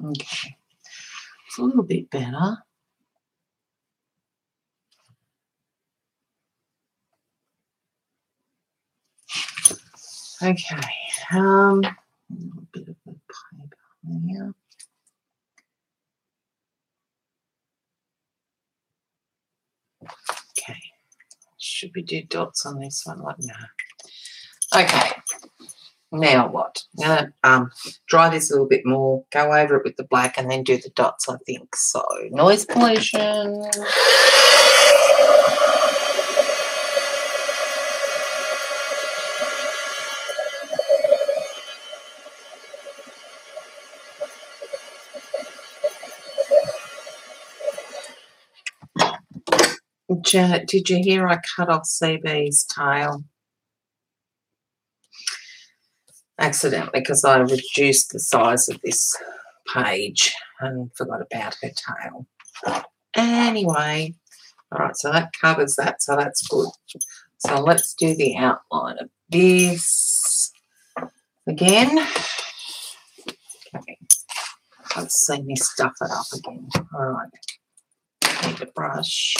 Okay. It's a little bit better. Okay. A little bit of the paper there. Okay. Should we do dots on this one? Like, no. Okay. Now what? I'm going to dry this a little bit more, go over it with the black, and then do the dots, I think. So, noise pollution. Janet, did you hear I cut off CB's tail? Accidentally, because I reduced the size of this page and forgot about her tail. Anyway, all right, so that covers that, so that's good. So let's do the outline of this again. Okay, let's see me stuff it up again. All right, need a brush.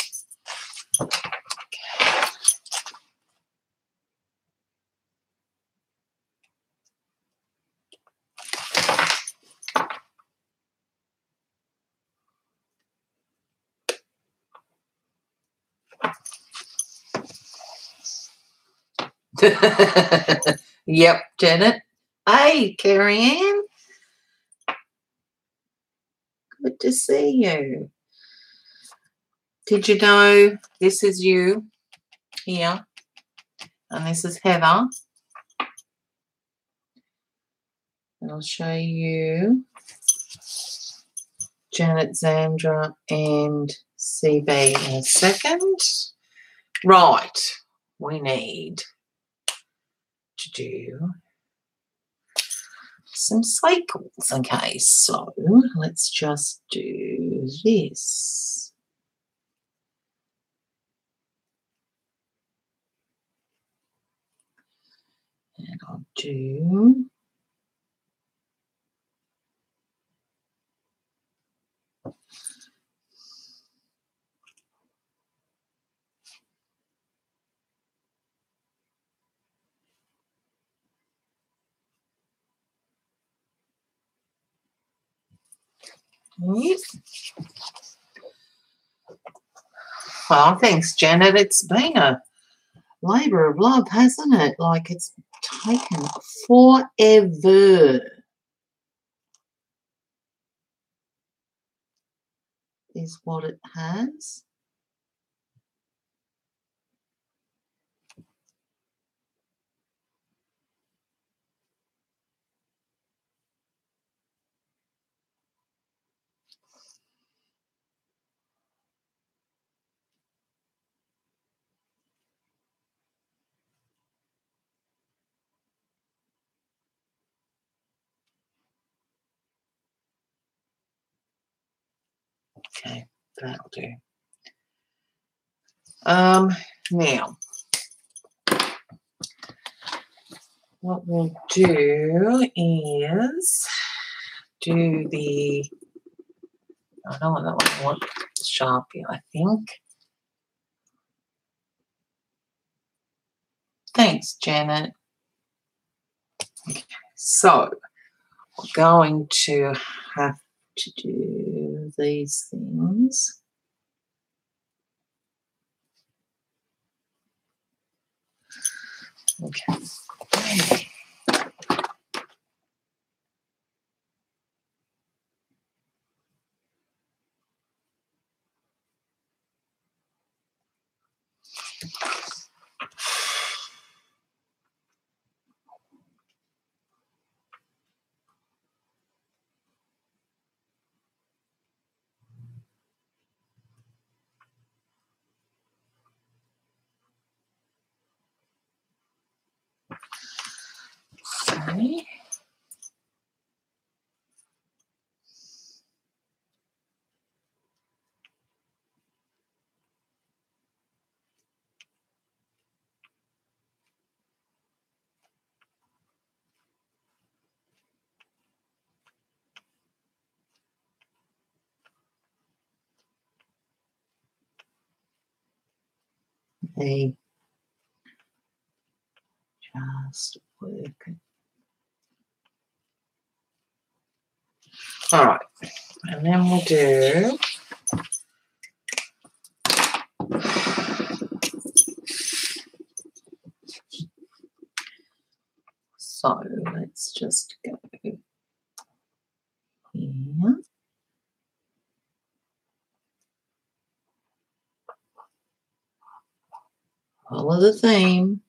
Yep, Janet. Hey, Carrie Ann. Good to see you. Did you know this is you here? And this is Heather. And I'll show you Janet, Zandra, and CB in a second. Right. We need to do some cycles. Okay, so let's just do this. And I'll do well, thanks, Janet. It's been a labour of love, hasn't it? Like, it's taken forever. Is what it has. Okay, that'll do. Now, what we'll do is do the, I don't want that one, I want Sharpie, I think. Thanks, Janet. Okay, so we're going to have to do these things. Okay. Okay. They just work it. All right, and then we'll do so. Let's just go here. Follow the theme.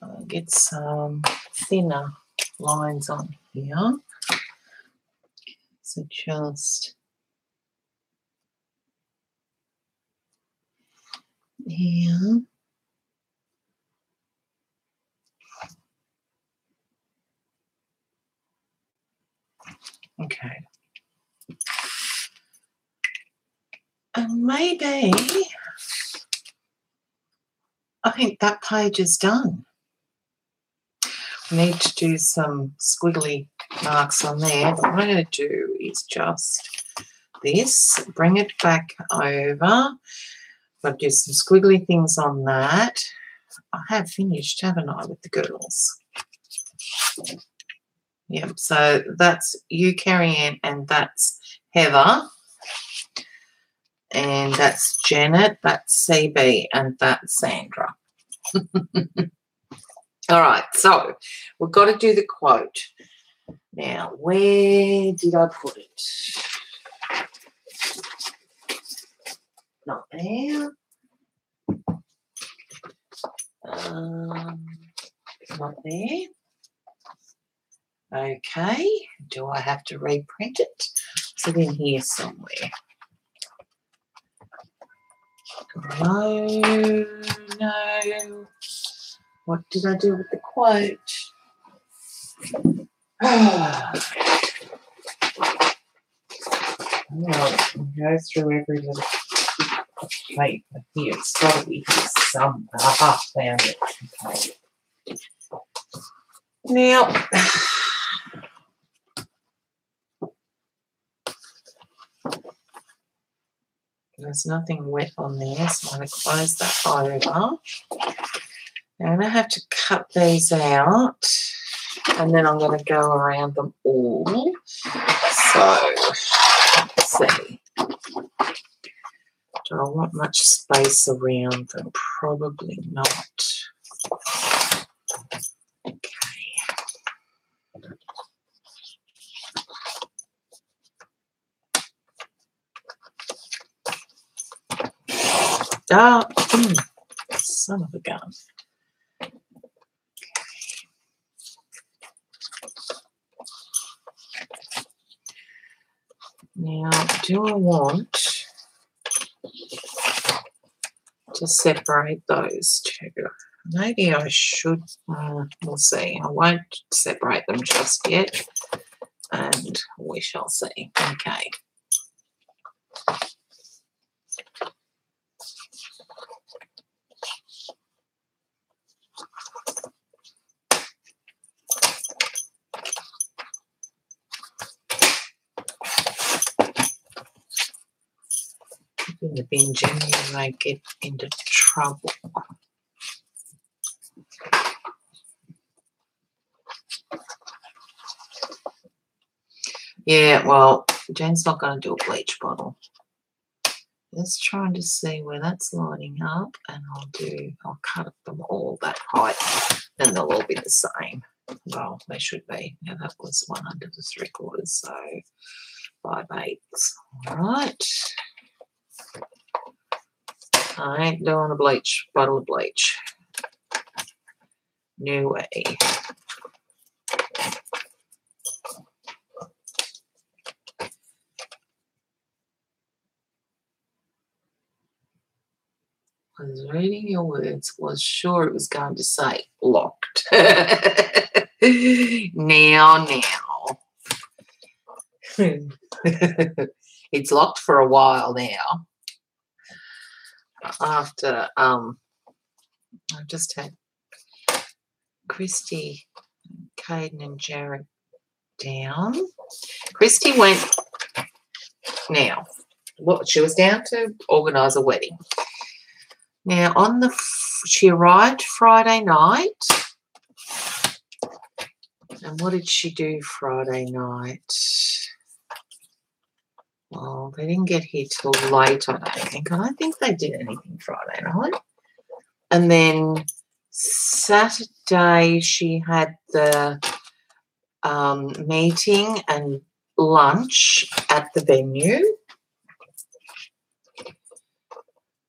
I'll get some thinner lines on here. So just here. Okay. And maybe I think that page is done. We need to do some squiggly marks on there. But what I'm going to do is just this, bring it back over. I'll do some squiggly things on that. I have finished, haven't I, with the girls? Yep, so that's you, Carrie Ann, and that's Heather. And that's Janet, that's CB, and that's Sandra. All right, so we've got to do the quote. Now, where did I put it? Not there. Not there. Okay, do I have to reprint it? Is it in here somewhere? No, no. What did I do with the quote? I'll go through every little paper here. It's got to be here somewhere. I found it. Okay. Now, there's nothing wet on there, so I'm going to close that over. And I have to cut these out, and then I'm going to go around them all. So, let's see. Do I want much space around them? Probably not. Okay. Son of a gun. Now, do I want to separate those two? Maybe I should. We'll see. I won't separate them just yet, and we shall see. Okay. in the bin, Jimmy, you might get into trouble. Yeah, well, Jen's not going to do a bleach bottle. Just trying to see where that's lining up, and I'll cut them all that height, and they'll all be the same. Well, they should be. Now that was 1 under the 3/4, so 5/8. All right. I ain't doing a bleach bottle of bleach. No way. I was reading your words, was sure it was going to say locked. now. It's locked for a while now. After I've just had Christy, Caden and Jared down. Christy went now. What, she was down to organise a wedding. Now, she arrived Friday night. And what did she do Friday night? Well, they didn't get here till late, I don't think. I don't think they did anything Friday night. And then Saturday she had the meeting and lunch at the venue.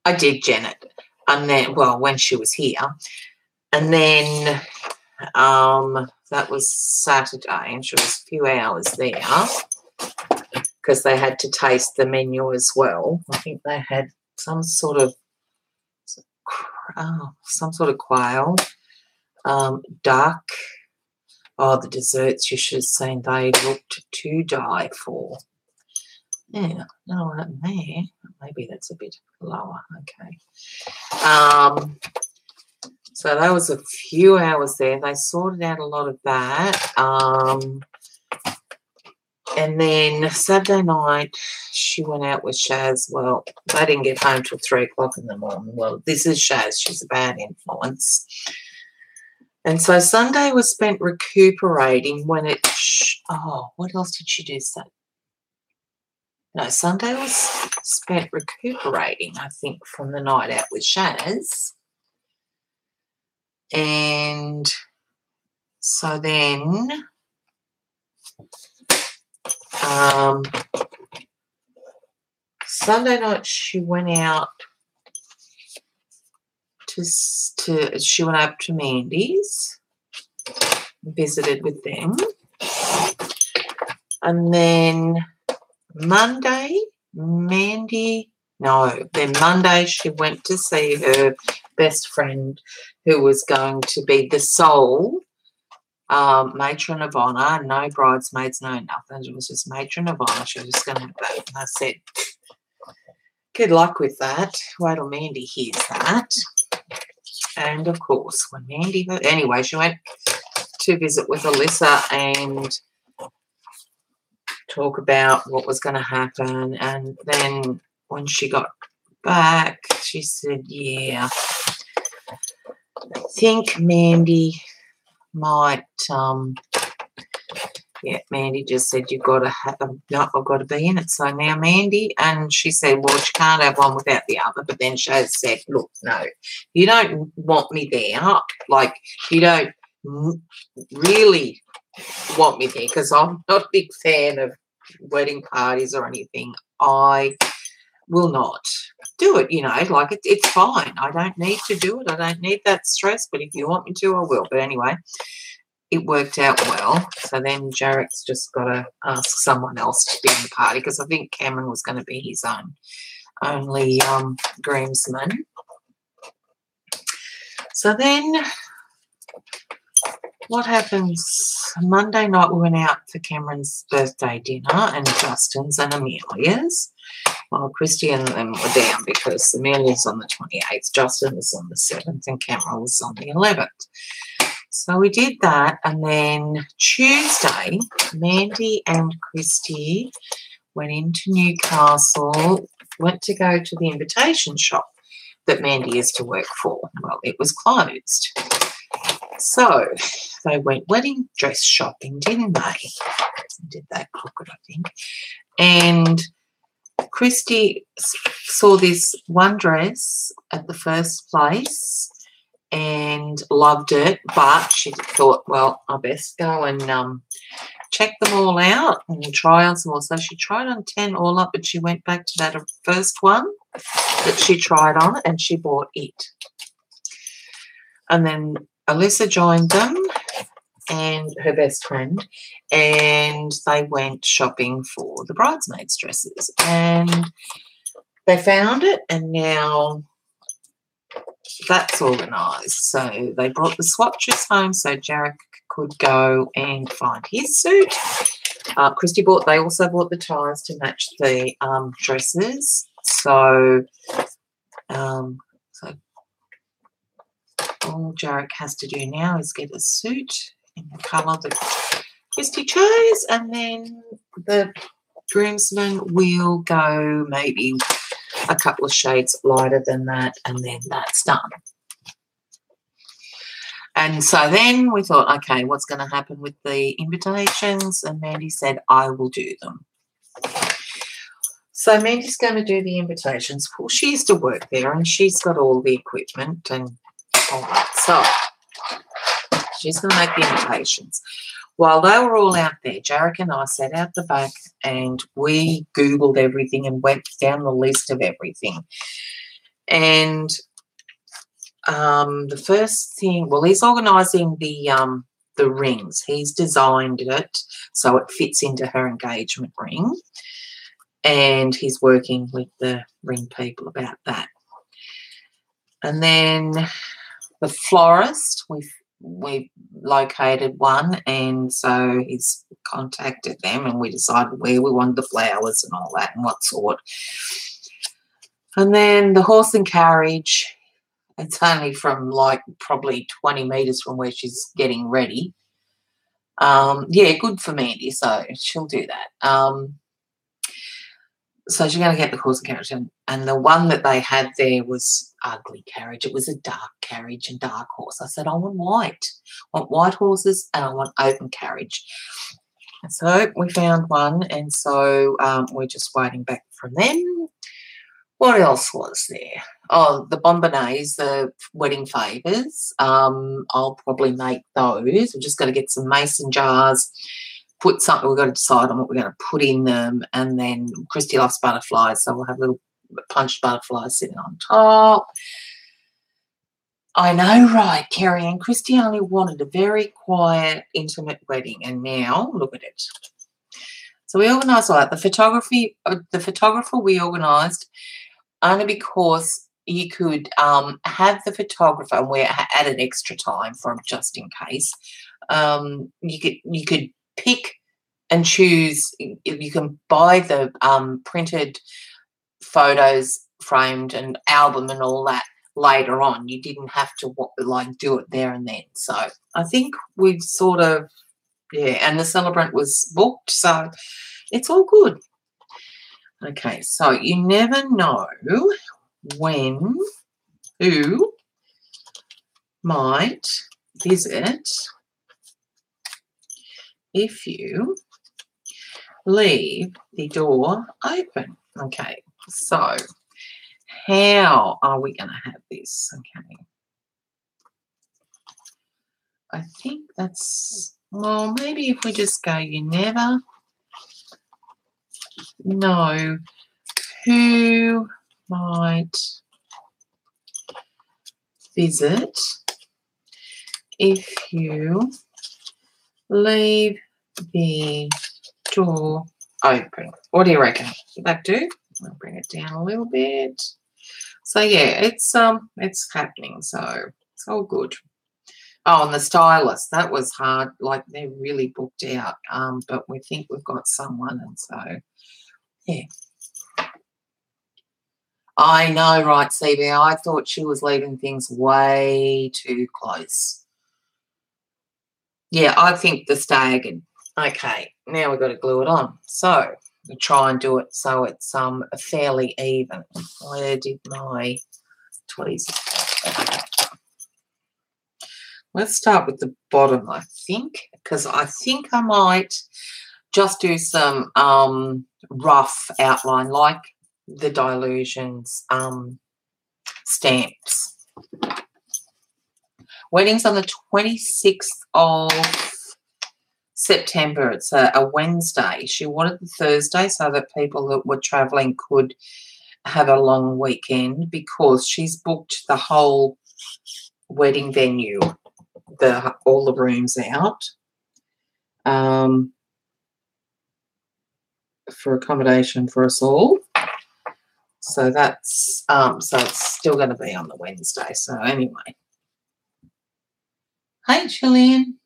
I did, Janet. And then, well, when she was here. And then that was Saturday, and she was a few hours there because they had to taste the menu as well. I think they had some sort of quail, duck. Oh, the desserts, you should have seen, they looked to die for. Yeah, I don't know what happened there. Maybe that's a bit lower. Okay. So that was a few hours there. They sorted out a lot of that. And then Saturday night, she went out with Shaz. Well, they didn't get home till 3 o'clock in the morning. Well, this is Shaz. She's a bad influence. And so Sunday was spent recuperating when it... what else did she do Sunday? No, Sunday was spent recuperating, I think, from the night out with Shaz. And so then Sunday night she went out she went up to Mandy's, visited with them. And then Monday she went to see her best friend who was going to be the sole matron of honour. No bridesmaids, no nothing. It was just matron of honour. She was just going to have that. And I said, good luck with that. Wait till Mandy hears that. And, of course, when Mandy heard... Anyway, she went to visit with Alyssa and talk about what was going to happen. And then when she got back, she said, yeah, I think Mandy might, Mandy just said, you've got to have, no, I've got to be in it. So now Mandy, and she said, well, she can't have one without the other. But then Shaz said, look, no, you don't want me there. Like, you don't really want me there because I'm not a big fan of wedding parties or anything. I will not do it, like it's fine. I don't need to do it. I don't need that stress, but if you want me to, I will. But anyway, it worked out well. So then Jarek's just got to ask someone else to be in the party because I think Cameron was going to be his only groomsman. So then what happens? Monday night we went out for Cameron's birthday dinner and Justin's and Amelia's. Well, Christy and them were down because Amelia's on the 28th, Justin was on the 7th, and Cameron was on the 11th. So we did that, and then Tuesday, Mandy and Christy went into Newcastle went to go to the invitation shop that Mandy is to work for. Well, it was closed. So they went wedding dress shopping, didn't they? Did that crooked, I think. And Christy saw this one dress at the first place and loved it, but she thought, well, I best go and check them all out and try on some more. So she tried on 10 all up, but she went back to that first one that she tried on and she bought it. And then Alyssa joined them and her best friend, and they went shopping for the bridesmaids' dresses, and they found it, and now that's organised. So they brought the swatches home so Jarek could go and find his suit. Christy they also bought the ties to match the dresses. So all Jarek has to do now is get a suit in the colour that Christy chose, and then the groomsmen will go maybe a couple of shades lighter than that, and then that's done. And so then we thought, okay, what's going to happen with the invitations? And Mandy said, I will do them. So Mandy's going to do the invitations. Well, she used to work there, and she's got all the equipment and all that. So she's going to make the invitations. While they were all out there, Jarek and I sat out the back and we Googled everything and went down the list of everything. And the first thing, well, he's organising the rings. He's designed it so it fits into her engagement ring, and he's working with the ring people about that. And then the florist, we located one, and so he's contacted them and we decided where we wanted the flowers and all that and what sort. And then the horse and carriage, it's only from like probably 20 metres from where she's getting ready. Yeah, good for Mandy, so she'll do that. So she's going to get the horse and carriage, and the one that they had there was ugly carriage. It was a dark carriage and dark horse. I said, I want white. I want white horses and I want open carriage. And so we found one, and so we're just waiting back from them. What else was there? Oh, the bonbonnets, the wedding favours. I'll probably make those. We're just going to get some mason jars, put something, we've got to decide on what we're going to put in them, and then Christy loves butterflies, so we'll have little punched butterflies sitting on top. I know, right, Kerry and Christy only wanted a very quiet, intimate wedding, and now look at it. So we organised all that. The photographer we organised only because you could have the photographer, and we added extra time for him just in case. You could pick and choose. You can buy the printed photos framed and album and all that later on. You didn't have to like do it there and then. So I think we've sort of, yeah, and the celebrant was booked, so it's all good. Okay, so you never know when, who might visit if you leave the door open. Okay, so how are we going to have this? Okay, I think that's, well, maybe if we just go, you never know who might visit if you leave the door open. What do you reckon? Would that do? I'll bring it down a little bit. So yeah, it's happening, so it's all good. Oh, and the stylist, that was hard. Like, they're really booked out. But we think we've got someone, and so yeah. I know, right, CB? I thought she was leaving things way too close. Yeah, I think the staggered. Okay, now we've got to glue it on. So try and do it so it's fairly even. Where did my tweezers go? Let's start with the bottom, I think, because I think I might just do some rough outline, like the Dilutions stamps. Wedding's on the 26th of September. It's a Wednesday. She wanted the Thursday so that people that were travelling could have a long weekend, because she's booked the whole wedding venue, all the rooms out for accommodation for us all. So that's so it's still going to be on the Wednesday. So anyway, hey Julian.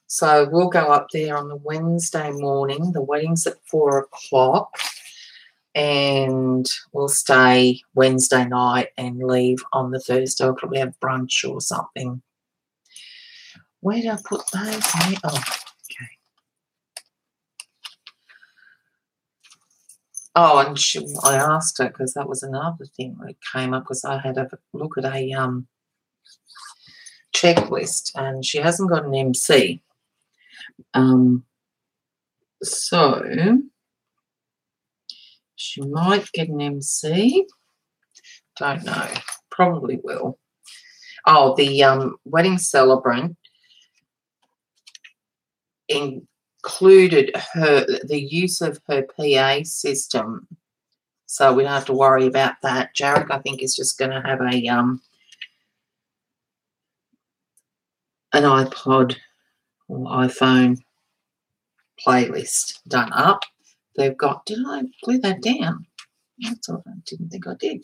So we'll go up there on the Wednesday morning. The wedding's at 4 o'clock, and we'll stay Wednesday night and leave on the Thursday. We'll probably have brunch or something. Where did I put those? Oh, okay. Oh, and I asked her, because that was another thing that came up, because I had a look at a checklist, and she hasn't got an MC. So she might get an MC. Don't know. Probably will. Oh, the wedding celebrant included the use of her PA system, so we don't have to worry about that. Jarek, I think, is just going to have a an iPod or iPhone playlist done up. They've got, did I glue that down? That's all, I didn't think I did.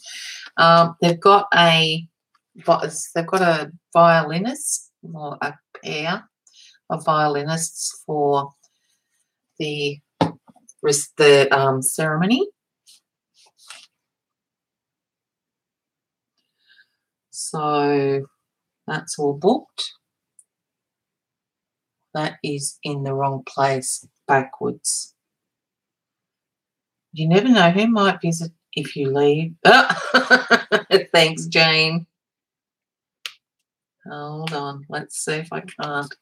They've got a violinist, or a pair of violinists for the ceremony. So that's all booked. That is in the wrong place backwards. You never know who might visit if you leave. Oh, thanks, Jane. Hold on. Let's see if I can't.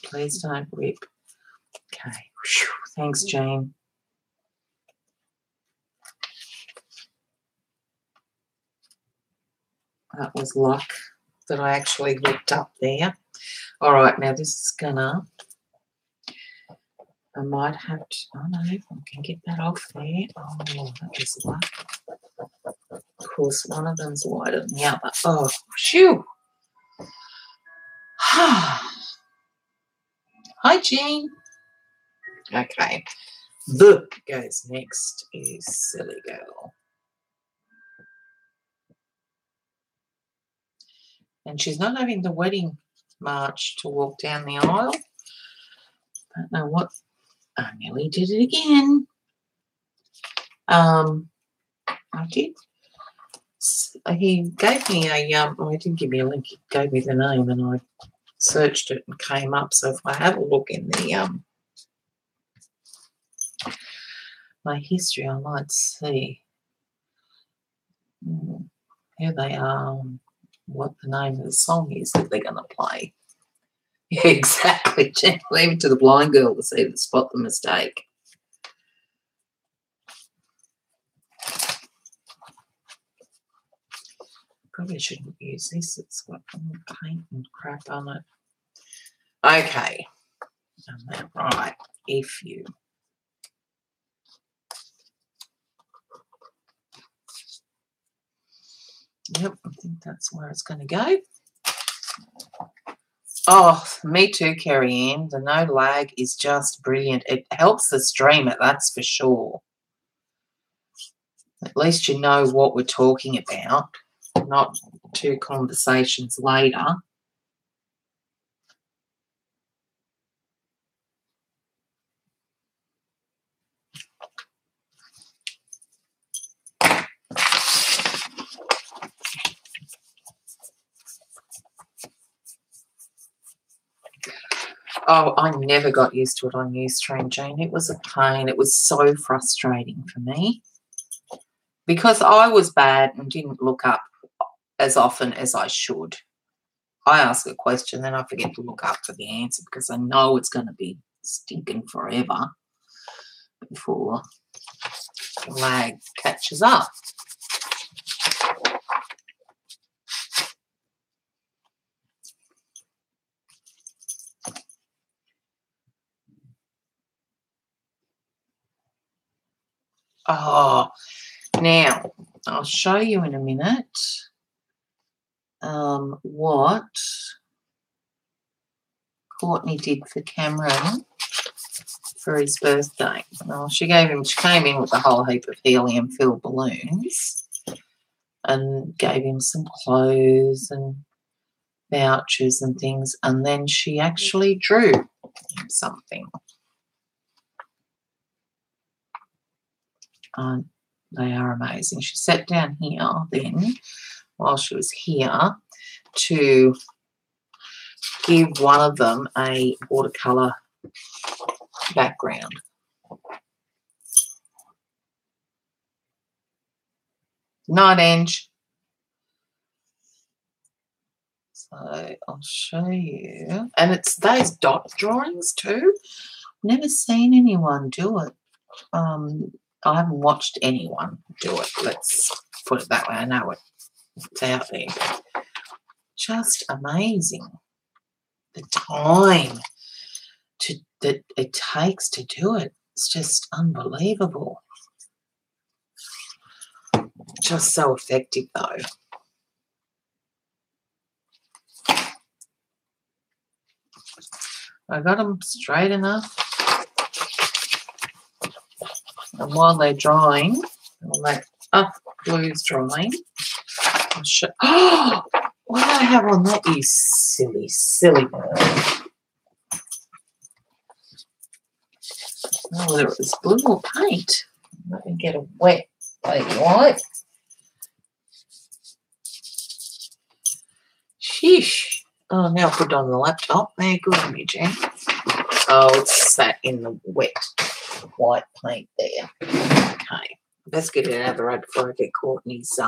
Please don't rip. Okay. Whew. Thanks, Jane. That was luck that I actually looked up there. All right, now this is gonna, I might have to, oh no, I can get that off there. Oh, that was luck. Of course, one of them's wider than the other. Oh, phew. Hi, Jean. Okay. The goes next is Silly Girl. And she's not having the wedding march to walk down the aisle. Don't know what. I nearly did it again. I did. He gave me a, well, he didn't give me a link. He gave me the name, and I searched it and came up. So if I have a look in the my history, I might see who they are, what the name of the song is that they're going to play. Yeah, exactly. Leave it to the blind girl to see to spot the mistake. Probably shouldn't use this. It's got paint and crap on it. Okay. Right. If you. Yep, I think that's where it's going to go. Oh, me too, Kerry Ann. The no lag is just brilliant. It helps the streamer, that's for sure. At least you know what we're talking about, not two conversations later. Oh, I never got used to it on Ustream, Jane. It was a pain. It was so frustrating for me because I was bad and didn't look up as often as I should. I ask a question, then I forget to look up for the answer because I know it's going to be stinking forever before the lag catches up. Oh, now I'll show you in a minute what Courtney did for Cameron for his birthday. Well, she came in with a whole heap of helium-filled balloons and gave him some clothes and vouchers and things, and then she actually drew him something. They are amazing. She sat down here then while she was here to give one of them a watercolour background. Night, Ange. So I'll show you. And it's those dot drawings too. Never seen anyone do it. I haven't watched anyone do it. Let's put it that way. I know it's out there. Just amazing. The time that it takes to do it. It's just unbelievable. Just so effective though. I got them straight enough. And while they're drying, all that glue's drying, I'll show. Oh, what do I have on that, you silly, silly bird? Oh, whether it was blue or paint. Let me get a wet baby wipe. Sheesh. Oh, now put it on the laptop. There, good on you, Jen. Oh, it's sat in the wet white paint there. Okay. Let's get it out of the road before I get Courtney's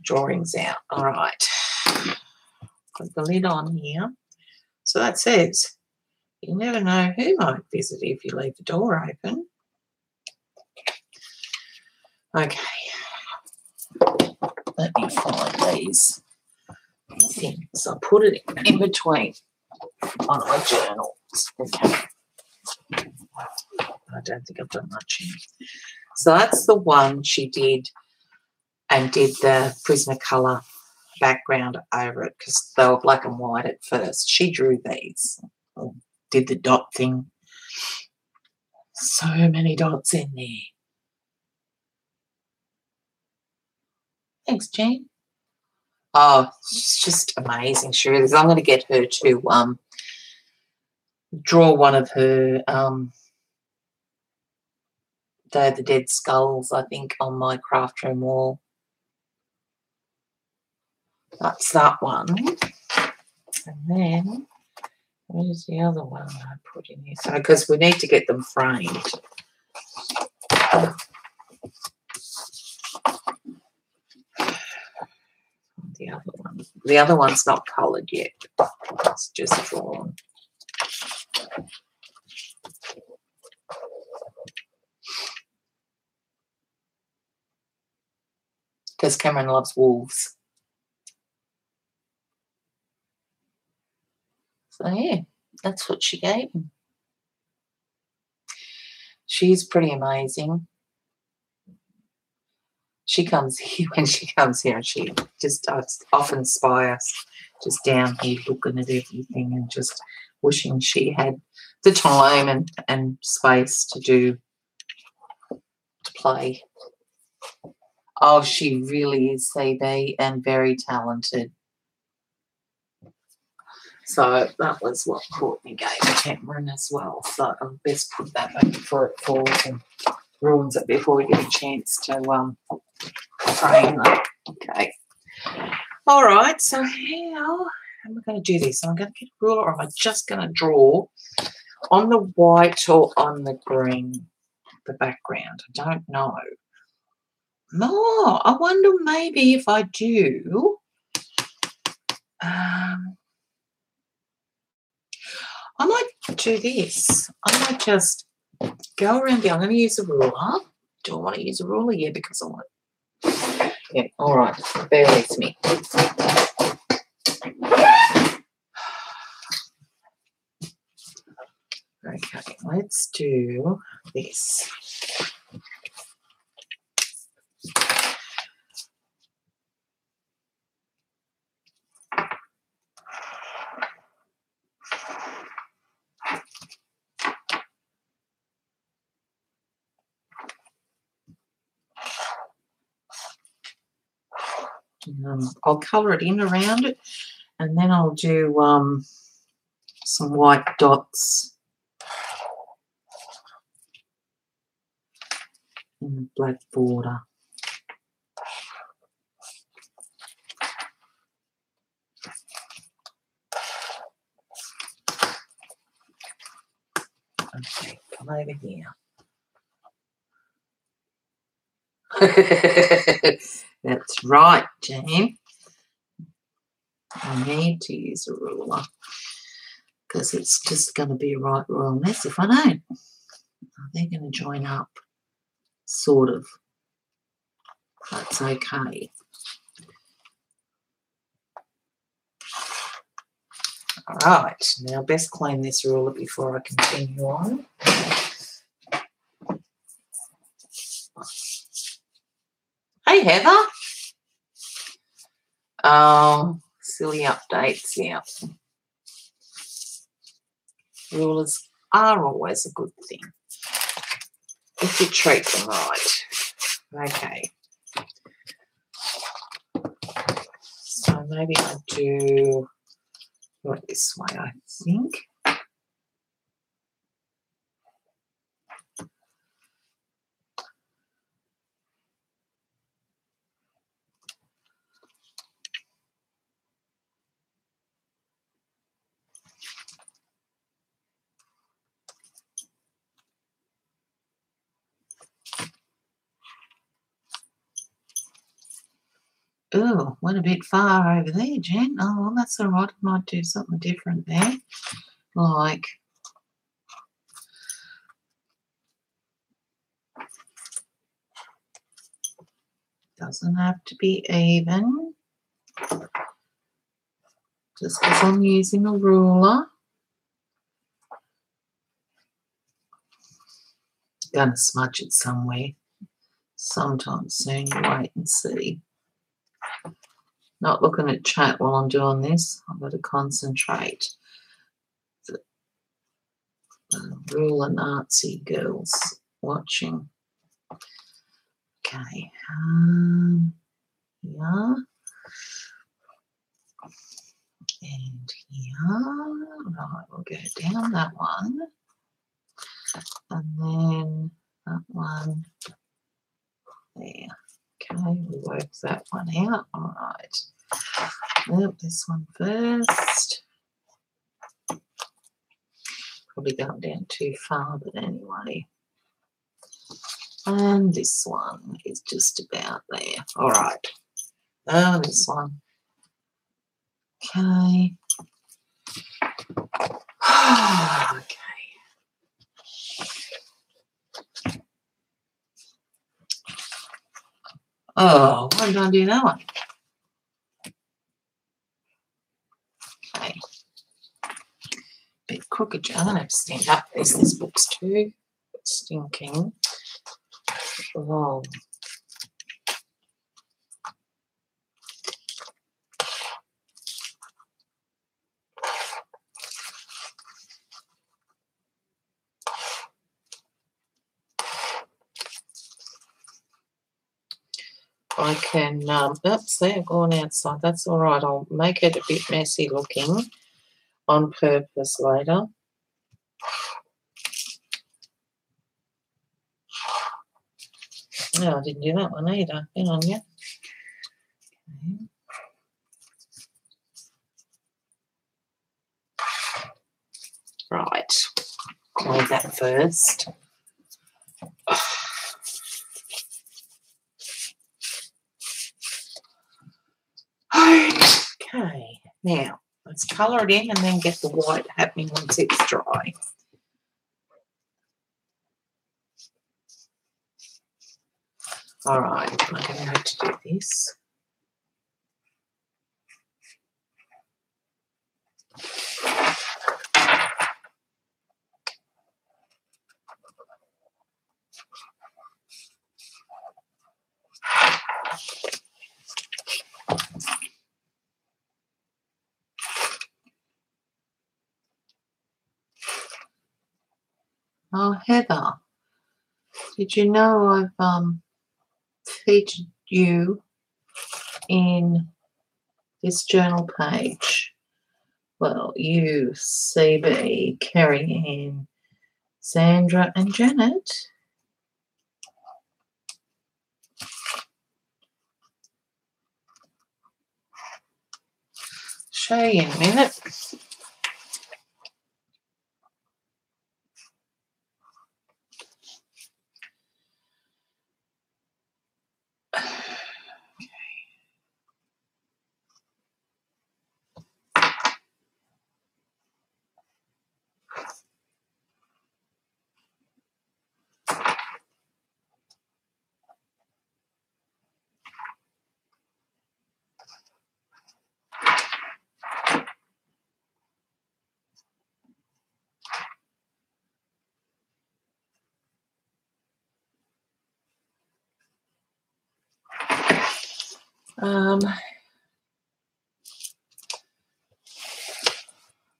drawings out. All right. Put the lid on here. So that says, you never know who might visit if you leave the door open. Okay. Let me find these things. I put it in between one of my journals. Okay. I don't think I've done much in. So that's the one she did and did the Prismacolor background over it because they were black and white at first. She drew these, did the dot thing. So many dots in there. Thanks, Jane. Oh, it's just amazing. She really is. I'm going to get her to draw one of her Day of the Dead skulls, I think, on my craft room wall. That's that one. And then, where's the other one I put in here? So, because we need to get them framed. The other one's not coloured yet. It's just drawn. Because Cameron loves wolves. So, yeah, that's what she gave him. She's pretty amazing. She comes here, when she comes here, and she just often spy us just down here looking at everything and just wishing she had the time and space to play. Oh, she really is, CB, and very talented. So that was what Courtney gave Cameron as well. So I'll best put that back before it falls and ruins it before we get a chance to frame them. Okay. All right, so now how am I going to do this? I'm going to get a ruler, or am I just going to draw on the white or on the green, the background? I don't know. No, I wonder maybe if I do, I might do this. I might just go around here. I'm going to use a ruler. Do I want to use a ruler? Yeah, because I want. Yeah, all right. Bear with me. Okay, let's do this. I'll colour it in around it, and then I'll do some white dots in the black border. Okay, come over here. That's right, Jane. I need to use a ruler because it's just going to be a right royal mess if I don't. They're going to join up, sort of. That's okay. All right, now best clean this ruler before I continue on. Hey, Heather. Oh, silly updates, yeah. Rulers are always a good thing if you treat them right. Okay. So maybe I'll do it this way, I think. Oh, went a bit far over there, Jen. Oh, well, that's all right. I might do something different there. Like, doesn't have to be even. Just because I'm using a ruler. Gonna smudge it somewhere. Sometime soon, you wait and see. Not looking at chat while I'm doing this. I've got to concentrate. The ruler Nazi girls watching. Okay. Here. And here. Right, we'll go down that one. And then that one there. Okay, we'll work that one out. All right. Yep, this one first. Probably going down too far, but anyway. And this one is just about there. All right. Oh, this one. Okay. Okay. Oh, why did I do that one? Okay. Bit crooked. I'm going to have to stand up. This book's too stinking long. I can, oops, they're gone outside. That's all right. I'll make it a bit messy looking on purpose later. No, I didn't do that one either. Hang on, yeah. Okay. Right, close that first. Okay, now let's colour it in and then get the white happening once it's dry. All right, I'm going to have to do this. Oh, Heather, did you know I've featured you in this journal page? Well, you, CB, Kerry Ann, Sandra and Janet. Show you in a minute.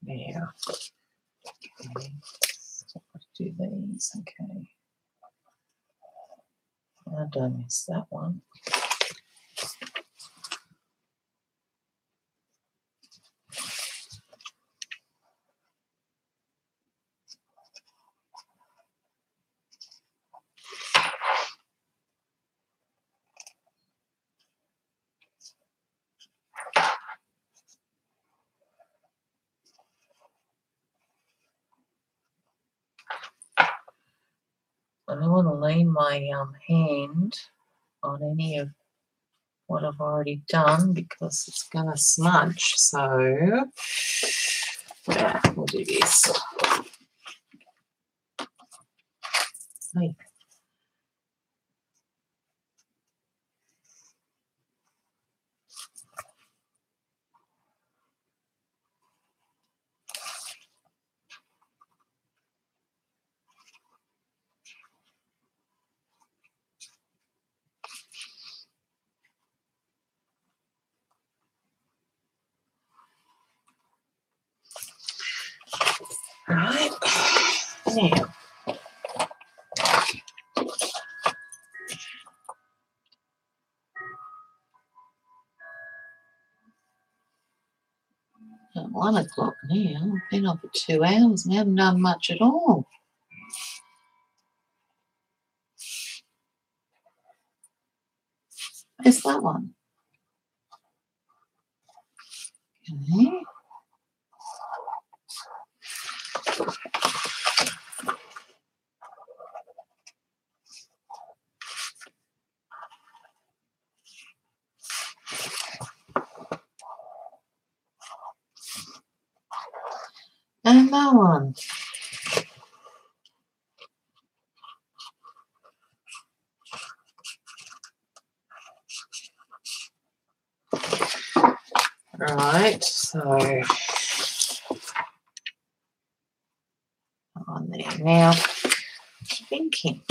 Now, do these, okay. I don't miss that one. I don't want to lean my hand on any of what I've already done because it's going to smudge. So yeah, we'll do this. Hey. Right, now at 1 o'clock now, I've been up for 2 hours and I haven't done much at all. Where's that one? Okay. And that one. Right, so on there. Now, thinking.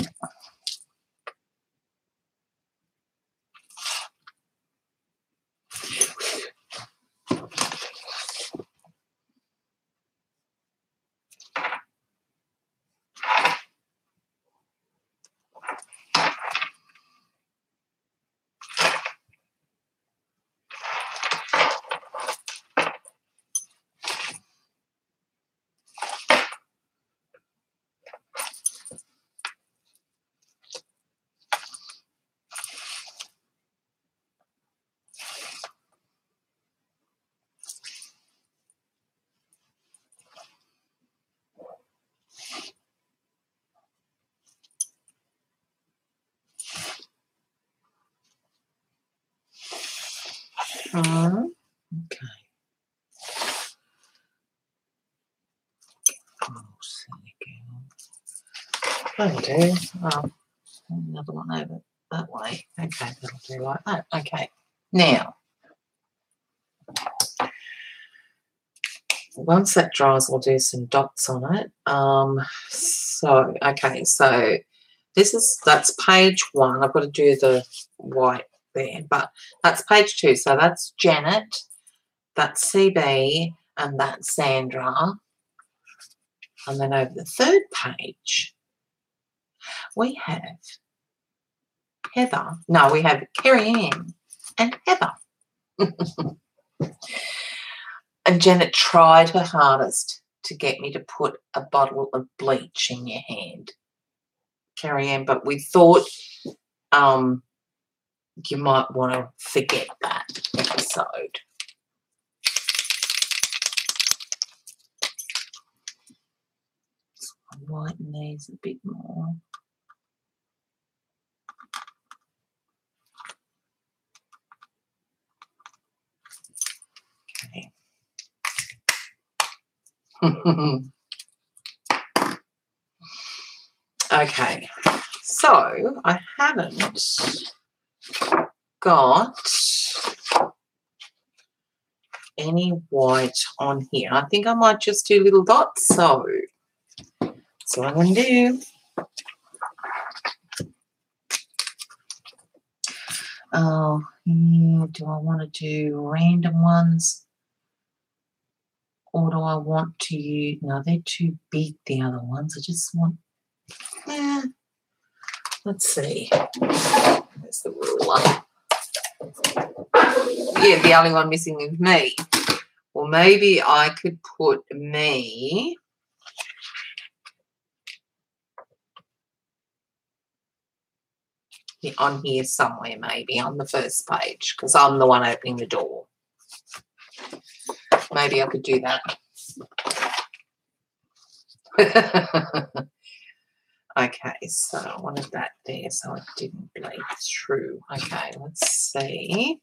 Okay. Oh, silly girl. That'll do. Oh, another one over that way. Okay, that'll do like that. Okay. Now, once that dries, I'll do some dots on it. So, okay, so that's page 1. I've got to do the white there, but that's page 2. So that's Janet, that's CB, and that's Sandra. And then over the 3rd page, we have Heather. No, we have Kerry Ann and Heather. And Janet tried her hardest to get me to put a bottle of bleach in your hand, Kerry Ann, but we thought you might want to forget that episode. So I'll whiten these a bit more. Okay. Okay, so I haven't got any white on here. I think I might just do little dots, so that's what I'm going to do. Oh, do I want to do random ones? Or do I want to use, no, they're too big, the other ones. I just want, let's see. There's the ruler. Yeah, the only one missing is me. Well, maybe I could put me on here somewhere, maybe on the 1st page, because I'm the one opening the door. Maybe I could do that. Okay, so I wanted that there so it didn't bleed through. Okay, let's see.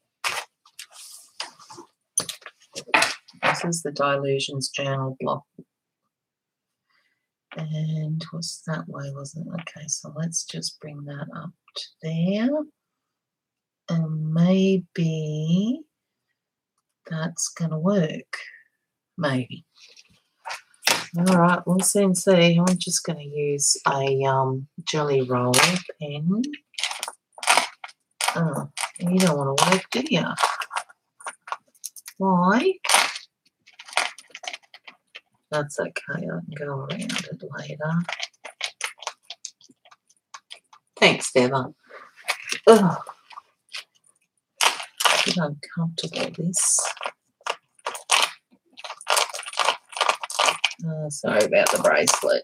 This is the Dilutions Journal block. And was that way, wasn't it? Okay, so let's just bring that up to there. And maybe that's going to work. Maybe. All right, we'll soon see. I'm just going to use a jelly roll pen. Oh, you don't want to work, do you? Why? That's okay. I can go around it later. Thanks, Deborah. Ugh. A bit uncomfortable, this. Oh, sorry about the bracelet.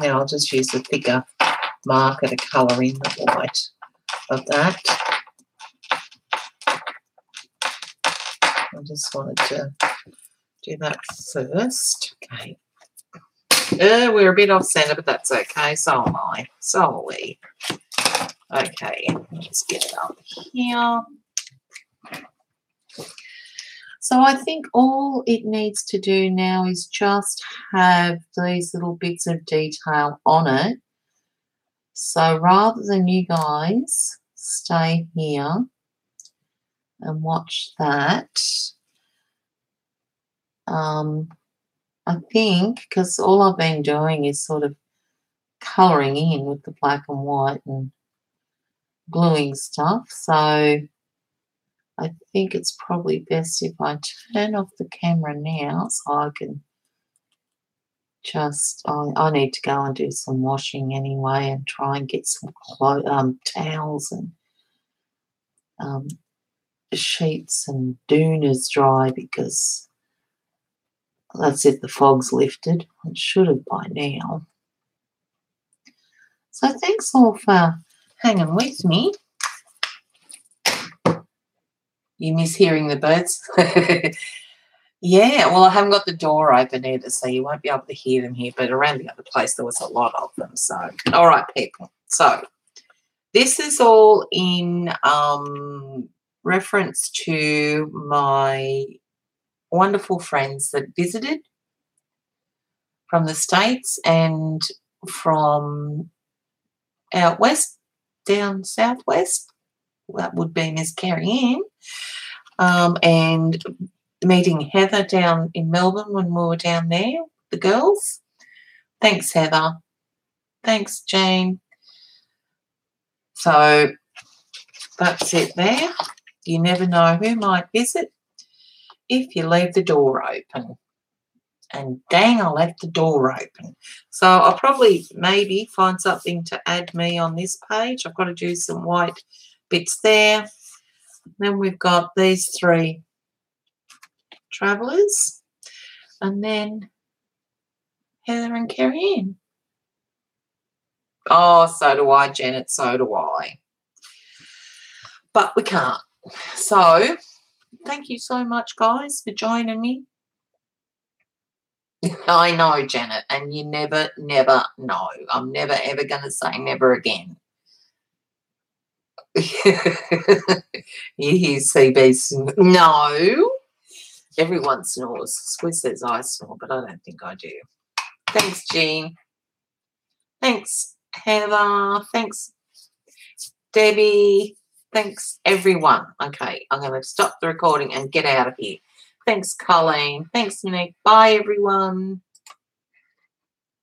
Now I'll just use a thicker marker to colour in the white of that. I just wanted to do that first. Okay. We're a bit off centre, but that's okay. So am I. So are we. Okay, let's get it up here. So I think all it needs to do now is just have these little bits of detail on it. So rather than you guys stay here and watch that, I think, because all I've been doing is sort of colouring in with the black and white and gluing stuff. So I think it's probably best if I turn off the camera now so I can just, I need to go and do some washing anyway and try and get some towels and sheets and doonas dry, because that's if the fog's lifted. It should have by now. So thanks all for hanging with me. You miss hearing the birds? Yeah, well, I haven't got the door open either, so you won't be able to hear them here, but around the other place there was a lot of them. So, all right, people. So, this is all in reference to my wonderful friends that visited from the States and from out west, down southwest. That would be Miss Carrie Ann. And meeting Heather down in Melbourne when we were down there, the girls. Thanks, Heather. Thanks, Jane. So that's it there. You never know who might visit if you leave the door open. And dang, I left the door open. So I'll probably maybe find something to add me on this page. I've got to do some white bits there. Then we've got these three travellers. And then Heather and Carrie Ann. Oh, so do I, Janet, so do I. But we can't. So thank you so much, guys, for joining me. I know, Janet, and you never know. I'm never, ever going to say never again. You hear CB? No. Everyone snores. Squiz says I snore, but I don't think I do. Thanks, Jean. Thanks, Heather. Thanks, Debbie. Thanks, everyone. Okay, I'm going to stop the recording and get out of here. Thanks, Colleen. Thanks, Nick. Bye, everyone.